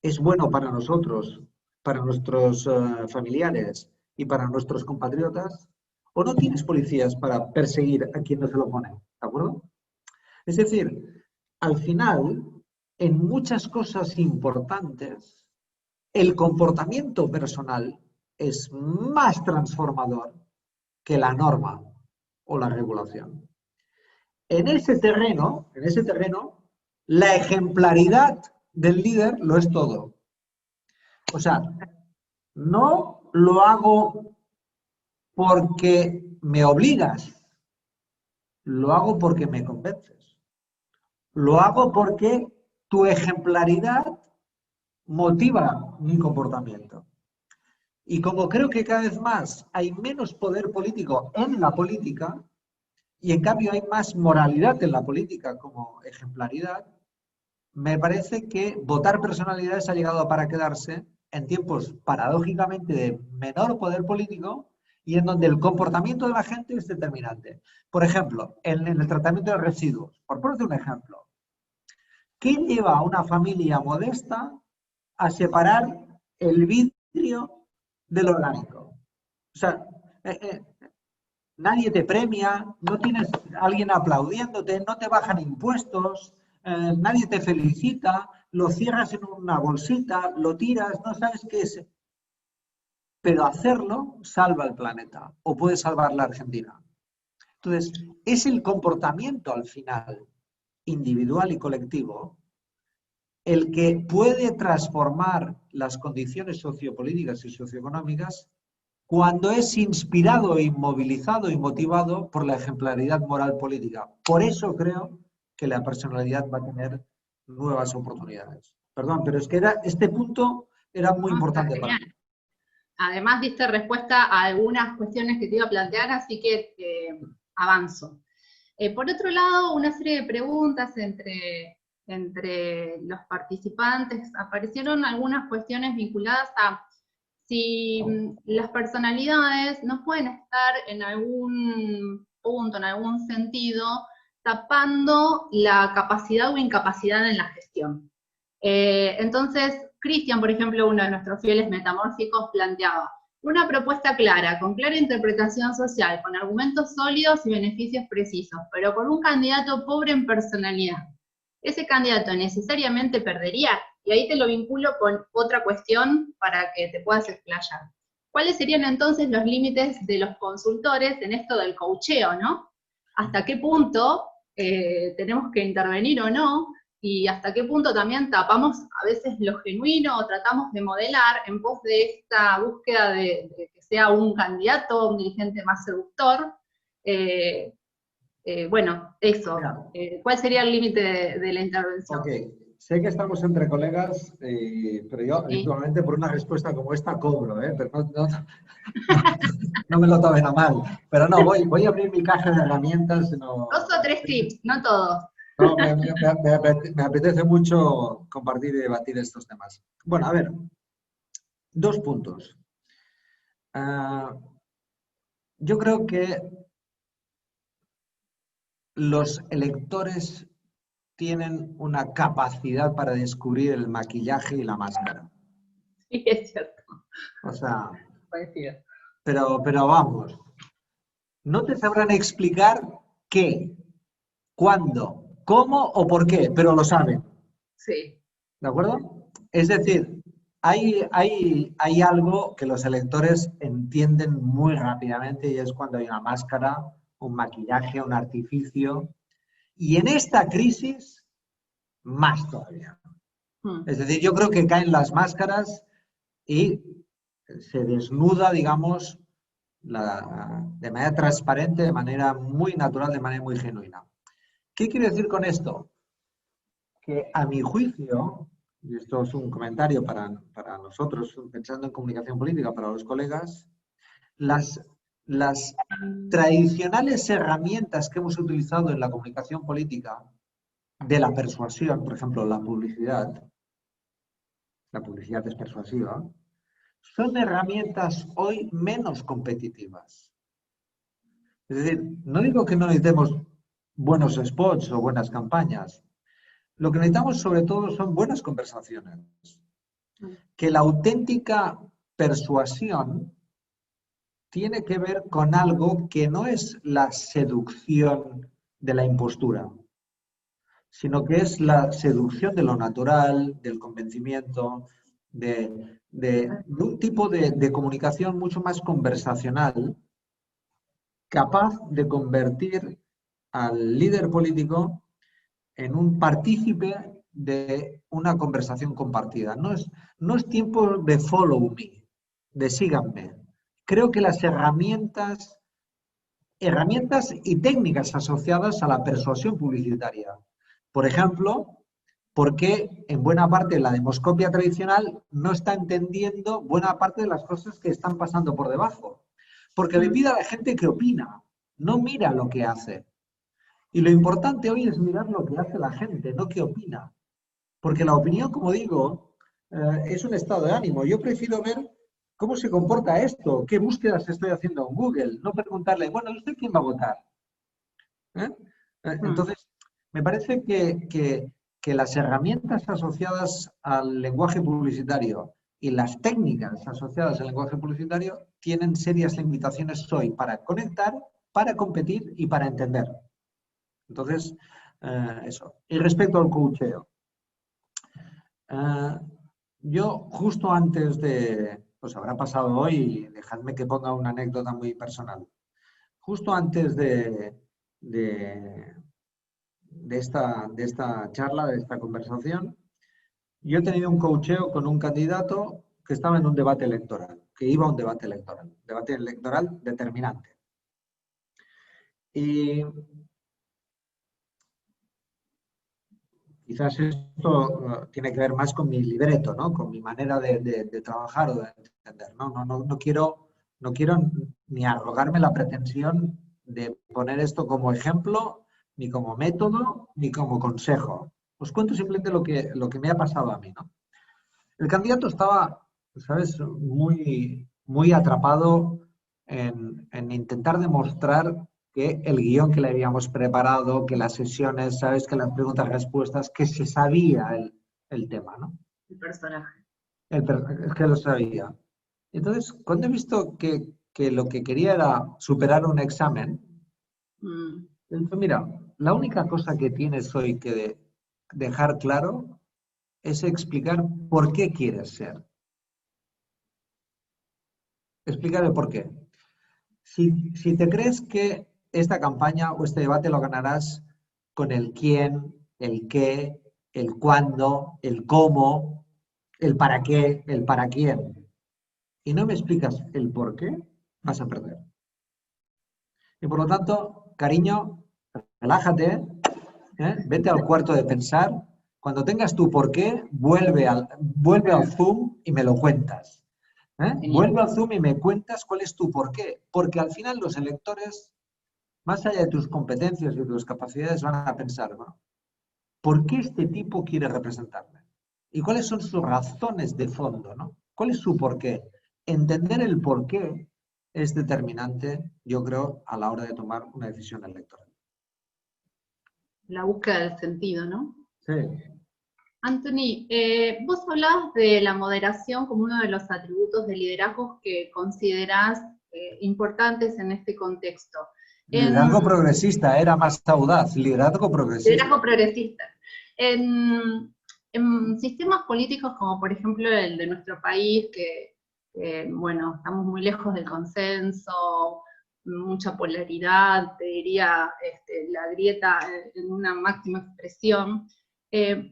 es bueno para nosotros, para nuestros familiares y para nuestros compatriotas, o no tienes policías para perseguir a quien no se lo pone, ¿de acuerdo? Es decir, al final, en muchas cosas importantes, el comportamiento personal es más transformador que la norma o la regulación. En ese terreno, la ejemplaridad del líder lo es todo. O sea, no lo hago porque me obligas, lo hago porque me convences. Lo hago porque tu ejemplaridad motiva mi comportamiento. Y como creo que cada vez más hay menos poder político en la política, y en cambio hay más moralidad en la política como ejemplaridad, me parece que votar personalidades ha llegado para quedarse en tiempos paradójicamente de menor poder político y en donde el comportamiento de la gente es determinante. Por ejemplo, en el tratamiento de residuos, por ponerte un ejemplo, ¿qué lleva a una familia modesta a separar el vidrio del orgánico? O sea, nadie te premia, no tienes a alguien aplaudiéndote, no te bajan impuestos, nadie te felicita, lo cierras en una bolsita, lo tiras, no sabes qué es. Pero hacerlo salva el planeta o puede salvar la Argentina. Entonces, es el comportamiento al final, individual y colectivo, el que puede transformar las condiciones sociopolíticas y socioeconómicas cuando es inspirado e inmovilizado y motivado por la ejemplaridad moral política. Por eso creo que la personalidad va a tener nuevas oportunidades. Perdón, pero es que este punto era muy importante para mí. Además diste respuesta a algunas cuestiones que te iba a plantear, así que avanzo. Por otro lado, una serie de preguntas entre los participantes. Aparecieron algunas cuestiones vinculadas a si las personalidades no pueden estar en algún punto, en algún sentido, tapando la capacidad o incapacidad en la gestión. Entonces, Cristian, por ejemplo, uno de nuestros fieles metamórficos, planteaba una propuesta clara, con clara interpretación social, con argumentos sólidos y beneficios precisos, pero con un candidato pobre en personalidad. Ese candidato necesariamente perdería, y ahí te lo vinculo con otra cuestión para que te puedas explayar. ¿Cuáles serían entonces los límites de los consultores en esto del coacheo, ¿no? ¿Hasta qué punto tenemos que intervenir o no? Y hasta qué punto también tapamos a veces lo genuino o tratamos de modelar en pos de esta búsqueda de que sea un candidato, un dirigente más seductor. Bueno, eso. ¿Cuál sería el límite de la intervención? Ok, sé que estamos entre colegas, pero yo habitualmente por una respuesta como esta cobro, pero no me lo tomen a mal. Pero no, voy a abrir mi caja de herramientas. No, 2 o 3 tips, no todos. No, me apetece mucho compartir y debatir estos temas. Bueno, a ver, 2 puntos. Yo creo que los electores tienen una capacidad para descubrir el maquillaje y la máscara. Sí, es cierto. O sea, pero vamos, no te sabrán explicar qué, cuándo, cómo o por qué, pero lo saben. Sí. ¿De acuerdo? Es decir, hay algo que los electores entienden muy rápidamente y es cuando hay una máscara, un maquillaje, un artificio. Y en esta crisis, más todavía. Es decir, yo creo que caen las máscaras y se desnuda, digamos, de manera transparente, de manera muy natural, de manera muy genuina. ¿Qué quiero decir con esto? Que a mi juicio, y esto es un comentario para nosotros, pensando en comunicación política, para los colegas, las tradicionales herramientas que hemos utilizado en la comunicación política de la persuasión, por ejemplo, la publicidad es persuasiva, son herramientas hoy menos competitivas. Es decir, no digo que no necesitemos buenos spots o buenas campañas. Lo que necesitamos sobre todo son buenas conversaciones. Que la auténtica persuasión tiene que ver con algo que no es la seducción de la impostura, sino que es la seducción de lo natural, del convencimiento, de un tipo de comunicación mucho más conversacional, capaz de convertir al líder político en un partícipe de una conversación compartida. No es tiempo de follow me, de síganme. Creo que las herramientas y técnicas asociadas a la persuasión publicitaria. Por ejemplo, ¿por qué en buena parte la demoscopia tradicional no está entendiendo buena parte de las cosas que están pasando por debajo? Porque le pide a la gente que opina, no mira lo que hace. Y lo importante hoy es mirar lo que hace la gente, no qué opina. Porque la opinión, como digo, es un estado de ánimo. Yo prefiero ver cómo se comporta esto, qué búsquedas estoy haciendo en Google, no preguntarle, bueno, ¿y usted quién va a votar? Entonces, me parece que las herramientas asociadas al lenguaje publicitario y las técnicas asociadas al lenguaje publicitario tienen serias limitaciones hoy para conectar, para competir y para entender. Entonces, eso. Y respecto al coacheo, yo justo antes de, pues habrá pasado hoy, dejadme que ponga una anécdota muy personal. Justo antes de esta charla, de esta conversación, yo he tenido un coacheo con un candidato que estaba en un debate electoral, que iba a un debate electoral determinante. Y quizás esto tiene que ver más con mi libreto, ¿no? Con mi manera de trabajar o de entender. No quiero ni arrogarme la pretensión de poner esto como ejemplo, ni como método, ni como consejo. Os cuento simplemente lo que me ha pasado a mí, ¿no? El candidato estaba, ¿sabes?, muy atrapado en intentar demostrar que el guión que le habíamos preparado, que las sesiones, ¿sabes?, que las preguntas y respuestas, que se sabía el tema, ¿no? El personaje. Es que lo sabía. Entonces, cuando he visto que lo que quería era superar un examen, entonces, mira, la única cosa que tienes hoy que dejar claro es explicar por qué quieres ser. Explicar el por qué. Si te crees que esta campaña o este debate lo ganarás con el quién, el qué, el cuándo, el cómo, el para qué, el para quién, y no me explicas el por qué, vas a perder. Y por lo tanto, cariño, relájate, vete al cuarto de pensar. Cuando tengas tu por qué, vuelve al Zoom y me lo cuentas. Vuelve al Zoom y me cuentas cuál es tu por qué. Porque al final los electores, más allá de tus competencias y de tus capacidades, van a pensar, ¿no?, ¿por qué este tipo quiere representarme? ¿Y cuáles son sus razones de fondo, ¿no? ¿Cuál es su por qué? Entender el por qué es determinante, yo creo, a la hora de tomar una decisión electoral. La búsqueda del sentido, ¿no? Sí. Anthony, vos hablabas de la moderación como uno de los atributos de liderazgo que considerás importantes en este contexto. Liderazgo progresista, era más audaz, liderazgo progresista. Liderazgo progresista. En sistemas políticos como por ejemplo el de nuestro país, que bueno, estamos muy lejos del consenso, mucha polaridad, te diría la grieta en una máxima expresión,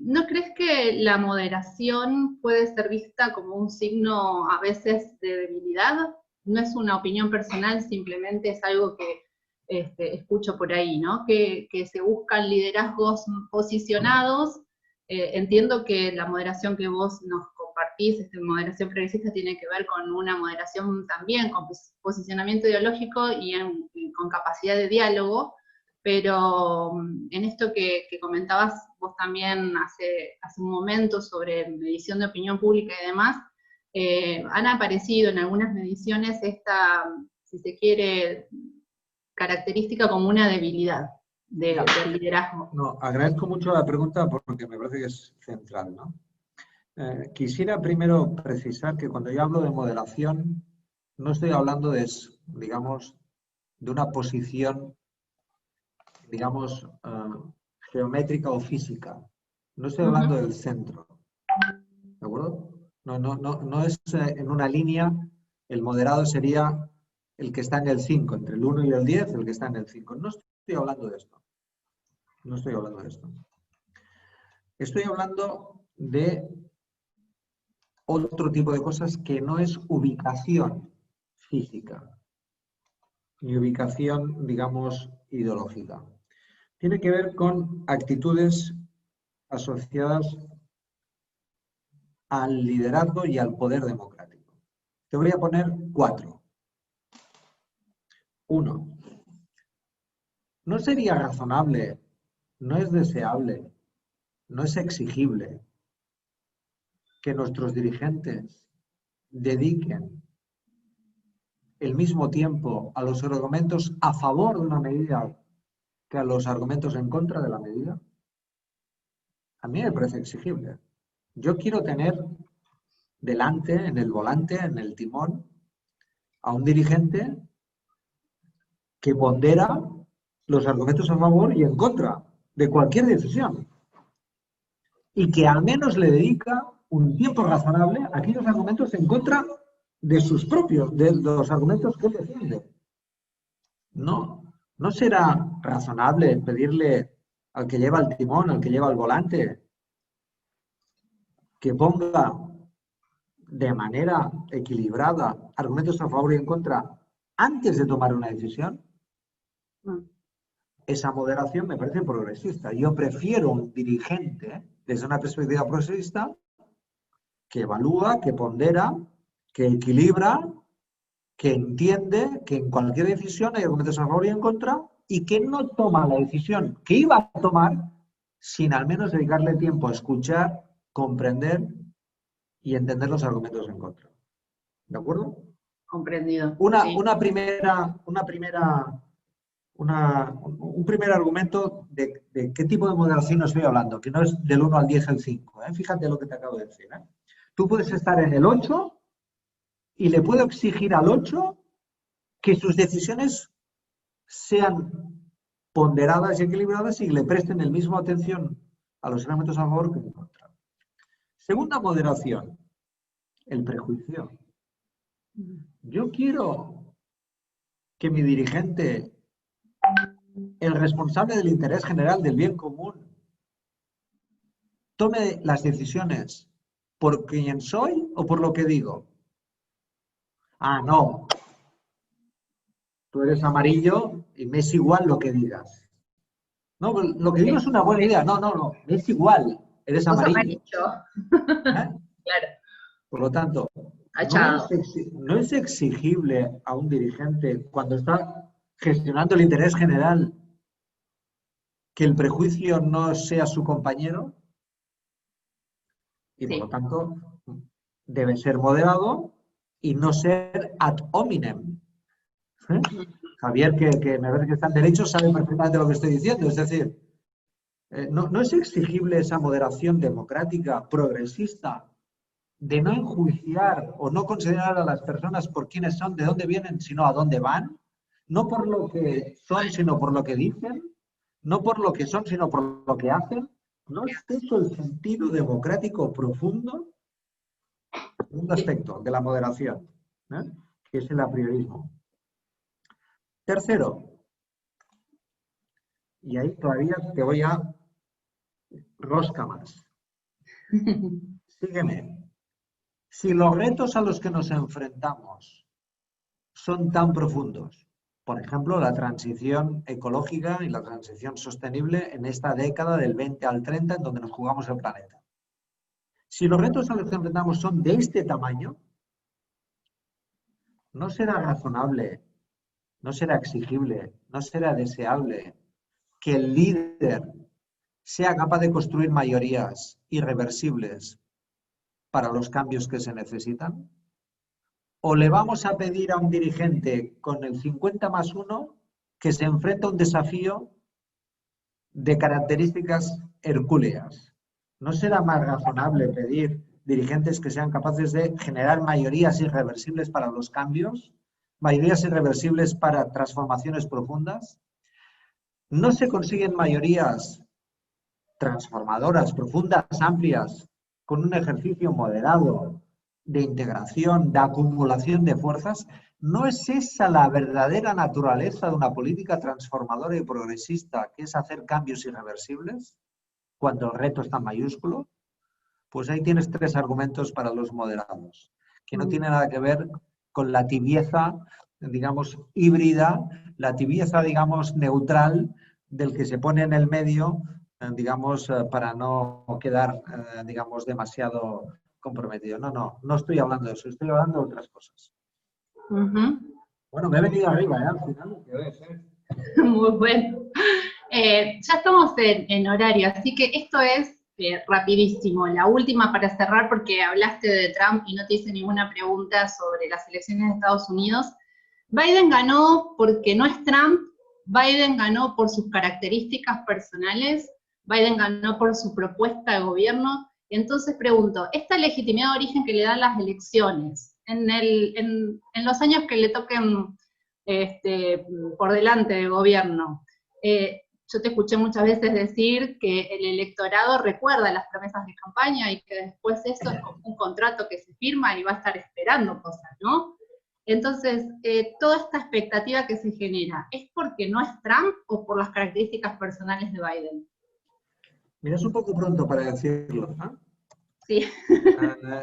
¿no crees que la moderación puede ser vista como un signo a veces de debilidad? No es una opinión personal, simplemente es algo que escucho por ahí, ¿no? Que se buscan liderazgos posicionados. Entiendo que la moderación que vos nos compartís, moderación progresista, tiene que ver con una moderación también, con posicionamiento ideológico y con capacidad de diálogo, pero en esto que comentabas vos también hace un momento sobre medición de opinión pública y demás, han aparecido en algunas mediciones esta, si se quiere, característica como una debilidad del liderazgo. No, agradezco mucho la pregunta porque me parece que es central, ¿no? Quisiera primero precisar que cuando yo hablo de moderación, no estoy hablando de, digamos, de una posición, digamos, geométrica o física. No estoy hablando del centro, ¿de acuerdo? No es en una línea. El moderado sería el que está en el 5, entre el 1 y el 10, el que está en el 5. No estoy hablando de esto. No estoy hablando de esto. Estoy hablando de otro tipo de cosas que no es ubicación física, ni ubicación, digamos, ideológica. Tiene que ver con actitudes asociadas al liderazgo y al poder democrático. Te voy a poner 4. 1. no sería razonable, no es deseable, no es exigible que nuestros dirigentes dediquen el mismo tiempo a los argumentos a favor de una medida que a los argumentos en contra de la medida? A mí me parece exigible. Yo quiero tener delante, en el volante, en el timón, a un dirigente que pondera los argumentos a favor y en contra de cualquier decisión. Y que al menos le dedica un tiempo razonable a aquellos argumentos en contra de sus propios, de los argumentos que él defiende. No será razonable pedirle al que lleva el timón, al que lleva el volante, que ponga de manera equilibrada argumentos a favor y en contra antes de tomar una decisión. Esa moderación me parece progresista. Yo prefiero un dirigente, desde una perspectiva progresista, que evalúa, que pondera, que equilibra, que entiende que en cualquier decisión hay argumentos a favor y en contra, y que no toma la decisión que iba a tomar sin al menos dedicarle tiempo a escuchar, comprender y entender los argumentos en contra. ¿De acuerdo? Comprendido. Un primer argumento de qué tipo de moderación estoy hablando, que no es del 1 al 10 al 5. Fíjate lo que te acabo de decir. Tú puedes estar en el 8 y le puedo exigir al 8 que sus decisiones sean ponderadas y equilibradas y le presten el mismo atención a los argumentos a favor que en contra. Segunda moderación, el prejuicio. Yo quiero que mi dirigente, el responsable del interés general, del bien común, tome las decisiones por quién soy o por lo que digo. Ah, no. Tú eres amarillo y me es igual lo que digas. No, lo que digo es una buena idea. No. Me es igual. Eres amarillo. Claro. Por lo tanto, no es exigible a un dirigente cuando está gestionando el interés general que el prejuicio no sea su compañero y por lo tanto debe ser moderado y no ser ad hominem. Javier, que me parece que está en derecho, sabe perfectamente lo que estoy diciendo. Es decir, no es exigible esa moderación democrática, progresista, de no enjuiciar o no considerar a las personas por quiénes son, de dónde vienen, sino a dónde van, no por lo que son, sino por lo que dicen, no por lo que son, sino por lo que hacen. ¿No es eso el sentido democrático profundo? Un aspecto de la moderación, que es el apriorismo. Tercero, y ahí todavía te voy a rosca más. Sígueme. Si los retos a los que nos enfrentamos son tan profundos, por ejemplo, la transición ecológica y la transición sostenible en esta década del 20 al 30, en donde nos jugamos el planeta. Si los retos a los que enfrentamos son de este tamaño, ¿no será razonable, no será exigible, no será deseable que el líder sea capaz de construir mayorías irreversibles para los cambios que se necesitan? ¿O le vamos a pedir a un dirigente con el 50+1 que se enfrenta a un desafío de características hercúleas? ¿No será más razonable pedir dirigentes que sean capaces de generar mayorías irreversibles para los cambios? ¿Mayorías irreversibles para transformaciones profundas? ¿No se consiguen mayorías transformadoras, profundas, amplias, con un ejercicio moderado de integración, de acumulación de fuerzas? ¿No es esa la verdadera naturaleza de una política transformadora y progresista, que es hacer cambios irreversibles cuando el reto es tan mayúsculo? Pues ahí tienes 3 argumentos para los moderados, que no tiene nada que ver con la tibieza, digamos, híbrida, la tibieza, digamos, neutral, del que se pone en el medio, digamos, para no quedar, digamos, demasiado comprometido. No estoy hablando de eso, estoy hablando de otras cosas. Bueno, me he venido arriba, al final. Muy bueno. Ya estamos en horario, así que esto es rapidísimo. La última para cerrar, porque hablaste de Trump y no te hice ninguna pregunta sobre las elecciones de Estados Unidos. Biden ganó porque no es Trump, Biden ganó por sus características personales, Biden ganó por su propuesta de gobierno. Entonces pregunto, ¿esta legitimidad de origen que le dan las elecciones, en los años que le toquen por delante de gobierno, yo te escuché muchas veces decir que el electorado recuerda las promesas de campaña y que después eso es como un contrato que se firma y va a estar esperando cosas, ¿no? Entonces, toda esta expectativa que se genera, ¿es porque no es Trump o por las características personales de Biden? Mira, es un poco pronto para decirlo, ¿no? Sí.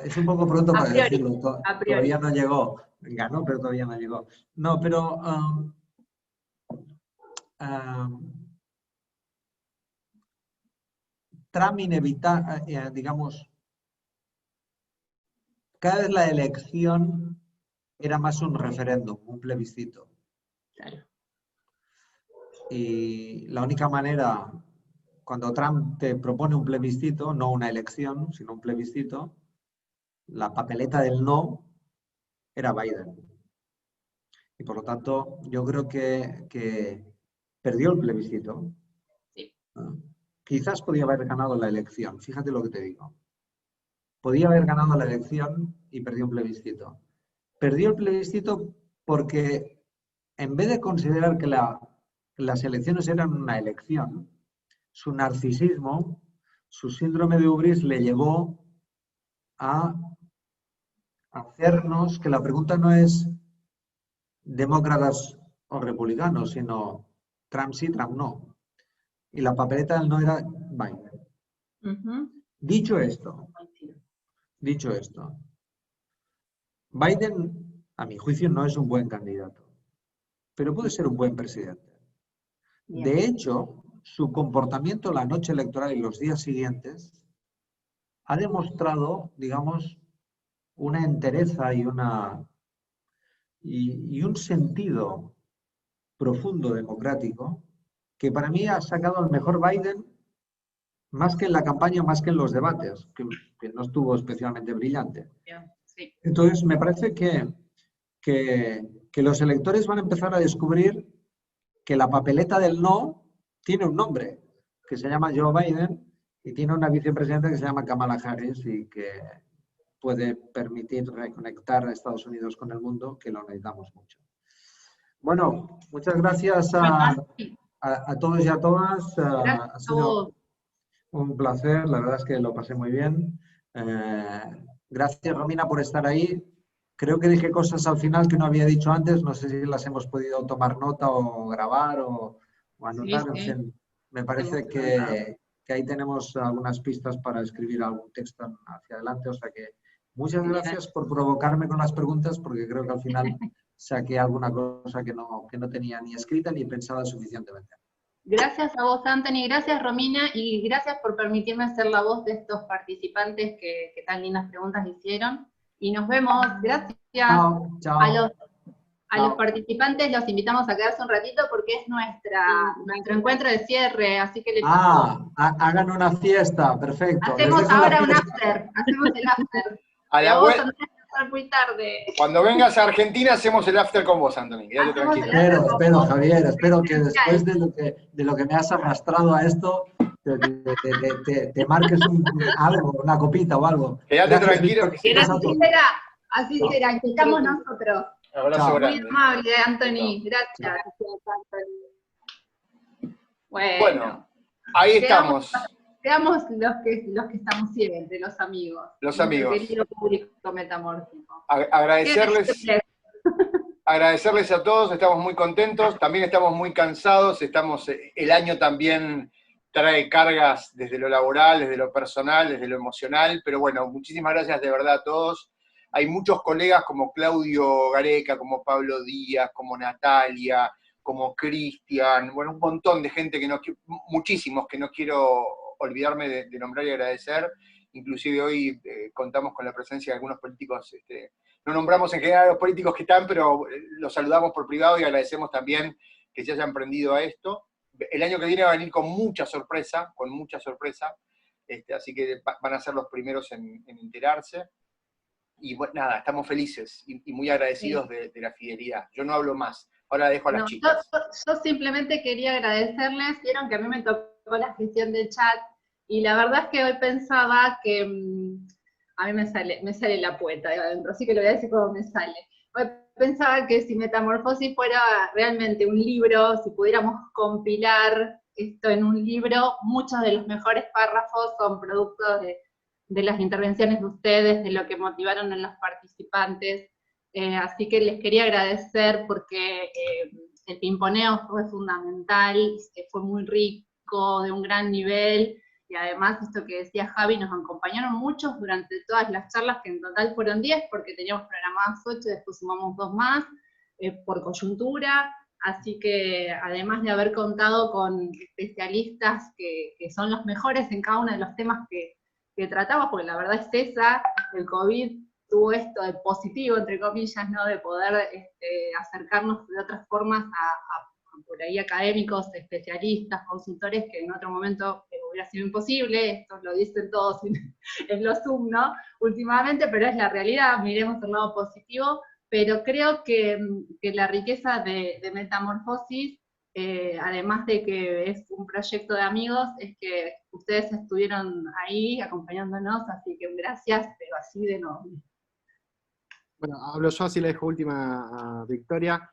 Es un poco pronto para decirlo. A priori. Todavía no llegó. Ganó, pero todavía no llegó. No, pero Trump inevitable, digamos, cada vez la elección era más un referéndum, un plebiscito. Claro. Y la única manera, cuando Trump te propone un plebiscito, no una elección, sino un plebiscito, la papeleta del no era Biden. Y por lo tanto, yo creo que perdió el plebiscito. Sí. Quizás podía haber ganado la elección, fíjate lo que te digo. Podía haber ganado la elección y perdió un plebiscito. Perdió el plebiscito porque en vez de considerar que las elecciones eran una elección, su narcisismo, su síndrome de hubris le llevó a hacernos que la pregunta no es demócratas o republicanos, sino Trump sí, Trump no. Y la papeleta del no era Biden. Dicho esto, Biden, a mi juicio, no es un buen candidato, pero puede ser un buen presidente. Bien. De hecho, su comportamiento la noche electoral y los días siguientes ha demostrado, digamos, una entereza y un sentido profundo democrático que para mí ha sacado al mejor Biden más que en la campaña, más que en los debates, que no estuvo especialmente brillante. Sí. Entonces, me parece que los electores van a empezar a descubrir que la papeleta del no tiene un nombre, que se llama Joe Biden, y tiene una vicepresidenta que se llama Kamala Harris y que puede permitir reconectar a Estados Unidos con el mundo, que lo necesitamos mucho. Bueno, muchas gracias a todos y a todas. Ha sido un placer, la verdad es que lo pasé muy bien. Gracias, Romina, por estar ahí. Creo que dije cosas al final que no había dicho antes, no sé si las hemos podido tomar nota o grabar o anotar. Sí, sí. En fin, me parece que ahí tenemos algunas pistas para escribir algún texto hacia adelante, o sea que muchas gracias por provocarme con las preguntas, porque creo que al final saqué alguna cosa que no tenía ni escrita ni pensada suficientemente. Gracias a vos, Anthony, gracias, Romina, y gracias por permitirme ser la voz de estos participantes que tan lindas preguntas hicieron. Y nos vemos, gracias. Chao, chao. A los participantes los invitamos a quedarse un ratito porque es nuestro encuentro de cierre, así que hagan una fiesta, perfecto. Hacemos ahora un after, hacemos el after. A la vuelta. Muy tarde. Cuando vengas a Argentina hacemos el after con vos, Anthony. Quédate tranquilo. Espero, Javier, espero que después de lo que me has arrastrado a esto, te marques algo, una copita o algo. Quédate tranquilo. Así será, estamos nosotros. Abrazo grande. Muy amable, Anthony. Gracias. Bueno, ahí estamos. Seamos los que estamos siempre, los amigos. Los amigos. Querido público metamórfico. Agradecerles a todos, estamos muy contentos, también estamos muy cansados, el año también trae cargas desde lo laboral, desde lo personal, desde lo emocional, pero bueno, muchísimas gracias de verdad a todos. Hay muchos colegas como Claudio Gareca, como Pablo Díaz, como Natalia, como Cristian, bueno, un montón de gente muchísimos que no quiero olvidarme de nombrar y agradecer. Inclusive hoy contamos con la presencia de algunos políticos, no nombramos en general a los políticos que están, pero los saludamos por privado y agradecemos también que se hayan prendido a esto. el año que viene va a venir con mucha sorpresa, así que van a ser los primeros en enterarse. Y bueno, nada, estamos felices y muy agradecidos de la fidelidad. Yo no hablo más, ahora dejo a las chicas. Yo simplemente quería agradecerles, vieron que a mí me tocó la gestión del chat, y la verdad es que hoy pensaba que, a mí me sale la poeta de adentro, así que lo voy a decir como me sale. Hoy pensaba que si Metamorfosis fuera realmente un libro, si pudiéramos compilar esto en un libro, muchos de los mejores párrafos son productos de las intervenciones de ustedes, de lo que motivaron a los participantes, así que les quería agradecer porque el pimponeo fue fundamental, fue muy rico, de un gran nivel, y además esto que decía Javi, nos acompañaron muchos durante todas las charlas, que en total fueron 10, porque teníamos programadas 8, después sumamos 2 más, por coyuntura, así que además de haber contado con especialistas que son los mejores en cada uno de los temas que tratamos, porque la verdad es esa, el COVID tuvo esto de positivo, entre comillas, ¿no? De poder acercarnos de otras formas a por ahí académicos, especialistas, consultores, que en otro momento hubiera sido imposible, esto lo dicen todos en los Zoom, ¿no? Últimamente, pero es la realidad, miremos el lado positivo, pero creo que la riqueza de Metamorfosis, además de que es un proyecto de amigos, es que ustedes estuvieron ahí acompañándonos, así que gracias, pero así de enorme. Bueno, hablo yo, así le dejo última a Victoria.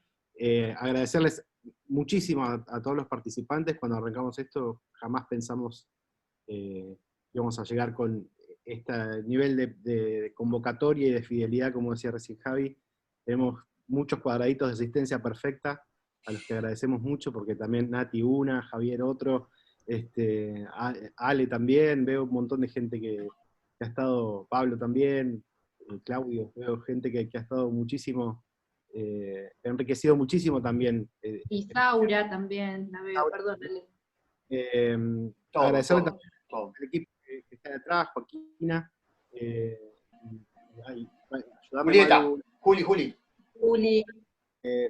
Agradecerles muchísimo a todos los participantes. Cuando arrancamos esto, jamás pensamos que íbamos a llegar con este nivel de convocatoria y de fidelidad, como decía recién Javi. Tenemos muchos cuadraditos de asistencia perfecta, a los que agradecemos mucho, porque también Nati una, Javier otro, Ale también, veo un montón de gente que ha estado, Pablo también, Claudio, veo gente que ha estado muchísimo, enriquecido muchísimo también. Y Saura también, la veo, perdónale. Agradecerle también al equipo que está detrás, Joaquina, Julieta, Juli.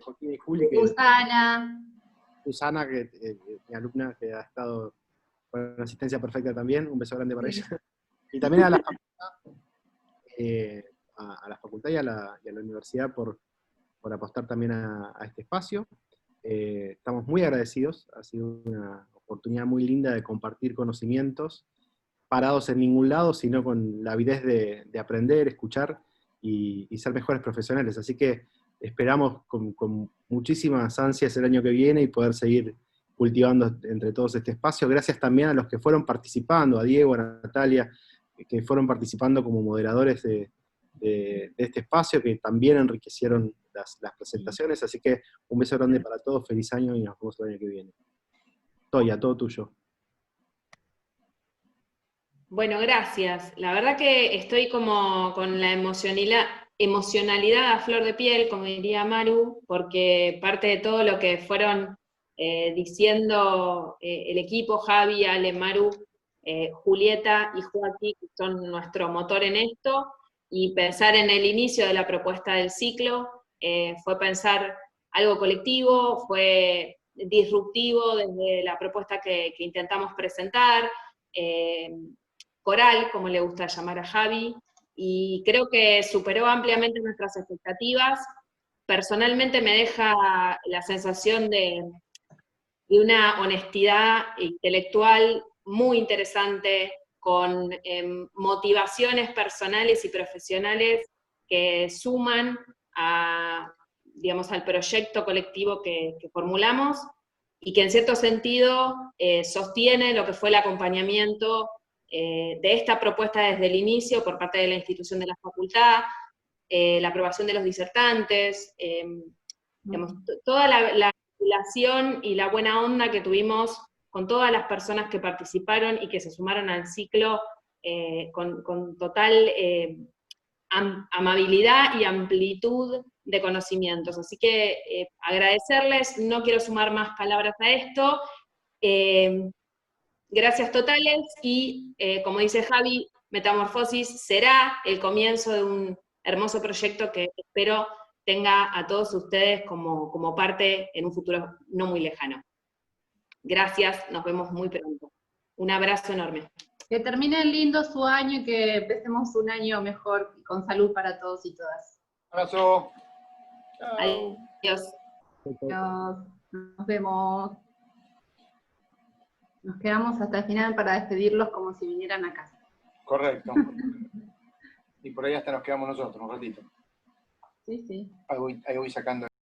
Joaquina y Juli. Susana, que mi alumna, que ha estado con asistencia perfecta también, un beso grande para ella. Y también a la facultad, y a la universidad por apostar también a este espacio. Estamos muy agradecidos, ha sido una oportunidad muy linda de compartir conocimientos, parados en ningún lado, sino con la avidez de aprender, escuchar y ser mejores profesionales. Así que esperamos con muchísimas ansias el año que viene y poder seguir cultivando entre todos este espacio. Gracias también a los que fueron participando, a Diego, a Natalia, que fueron participando como moderadores de este espacio, que también enriquecieron las presentaciones. Así que un beso grande para todos, feliz año y nos vemos el año que viene. Toya, todo tuyo. Bueno, gracias. La verdad que estoy como con la emocionalidad a flor de piel, como diría Maru, porque parte de todo lo que fueron diciendo el equipo, Javi, Ale, Maru, Julieta y Joaquín, que son nuestro motor en esto, y pensar en el inicio de la propuesta del ciclo, fue pensar algo colectivo, fue disruptivo desde la propuesta que intentamos presentar, coral, como le gusta llamar a Javi, y creo que superó ampliamente nuestras expectativas. Personalmente me deja la sensación de una honestidad intelectual muy interesante, con motivaciones personales y profesionales que suman digamos, al proyecto colectivo que formulamos, y que en cierto sentido sostiene lo que fue el acompañamiento de esta propuesta desde el inicio por parte de la institución de la facultad, la aprobación de los disertantes, digamos, toda la vinculación y la buena onda que tuvimos con todas las personas que participaron y que se sumaron al ciclo con total amabilidad y amplitud de conocimientos. Así que agradecerles, no quiero sumar más palabras a esto. Gracias totales, y como dice Javi, Metamorfosis será el comienzo de un hermoso proyecto que espero tenga a todos ustedes como parte en un futuro no muy lejano. Gracias, nos vemos muy pronto. Un abrazo enorme. Que termine lindo su año y que empecemos un año mejor y con salud para todos y todas. Abrazo. Chao. Adiós. Adiós. Nos vemos. Nos quedamos hasta el final para despedirlos como si vinieran a casa. Correcto. Y por ahí hasta nos quedamos nosotros un ratito. Sí, sí. Ahí voy sacando.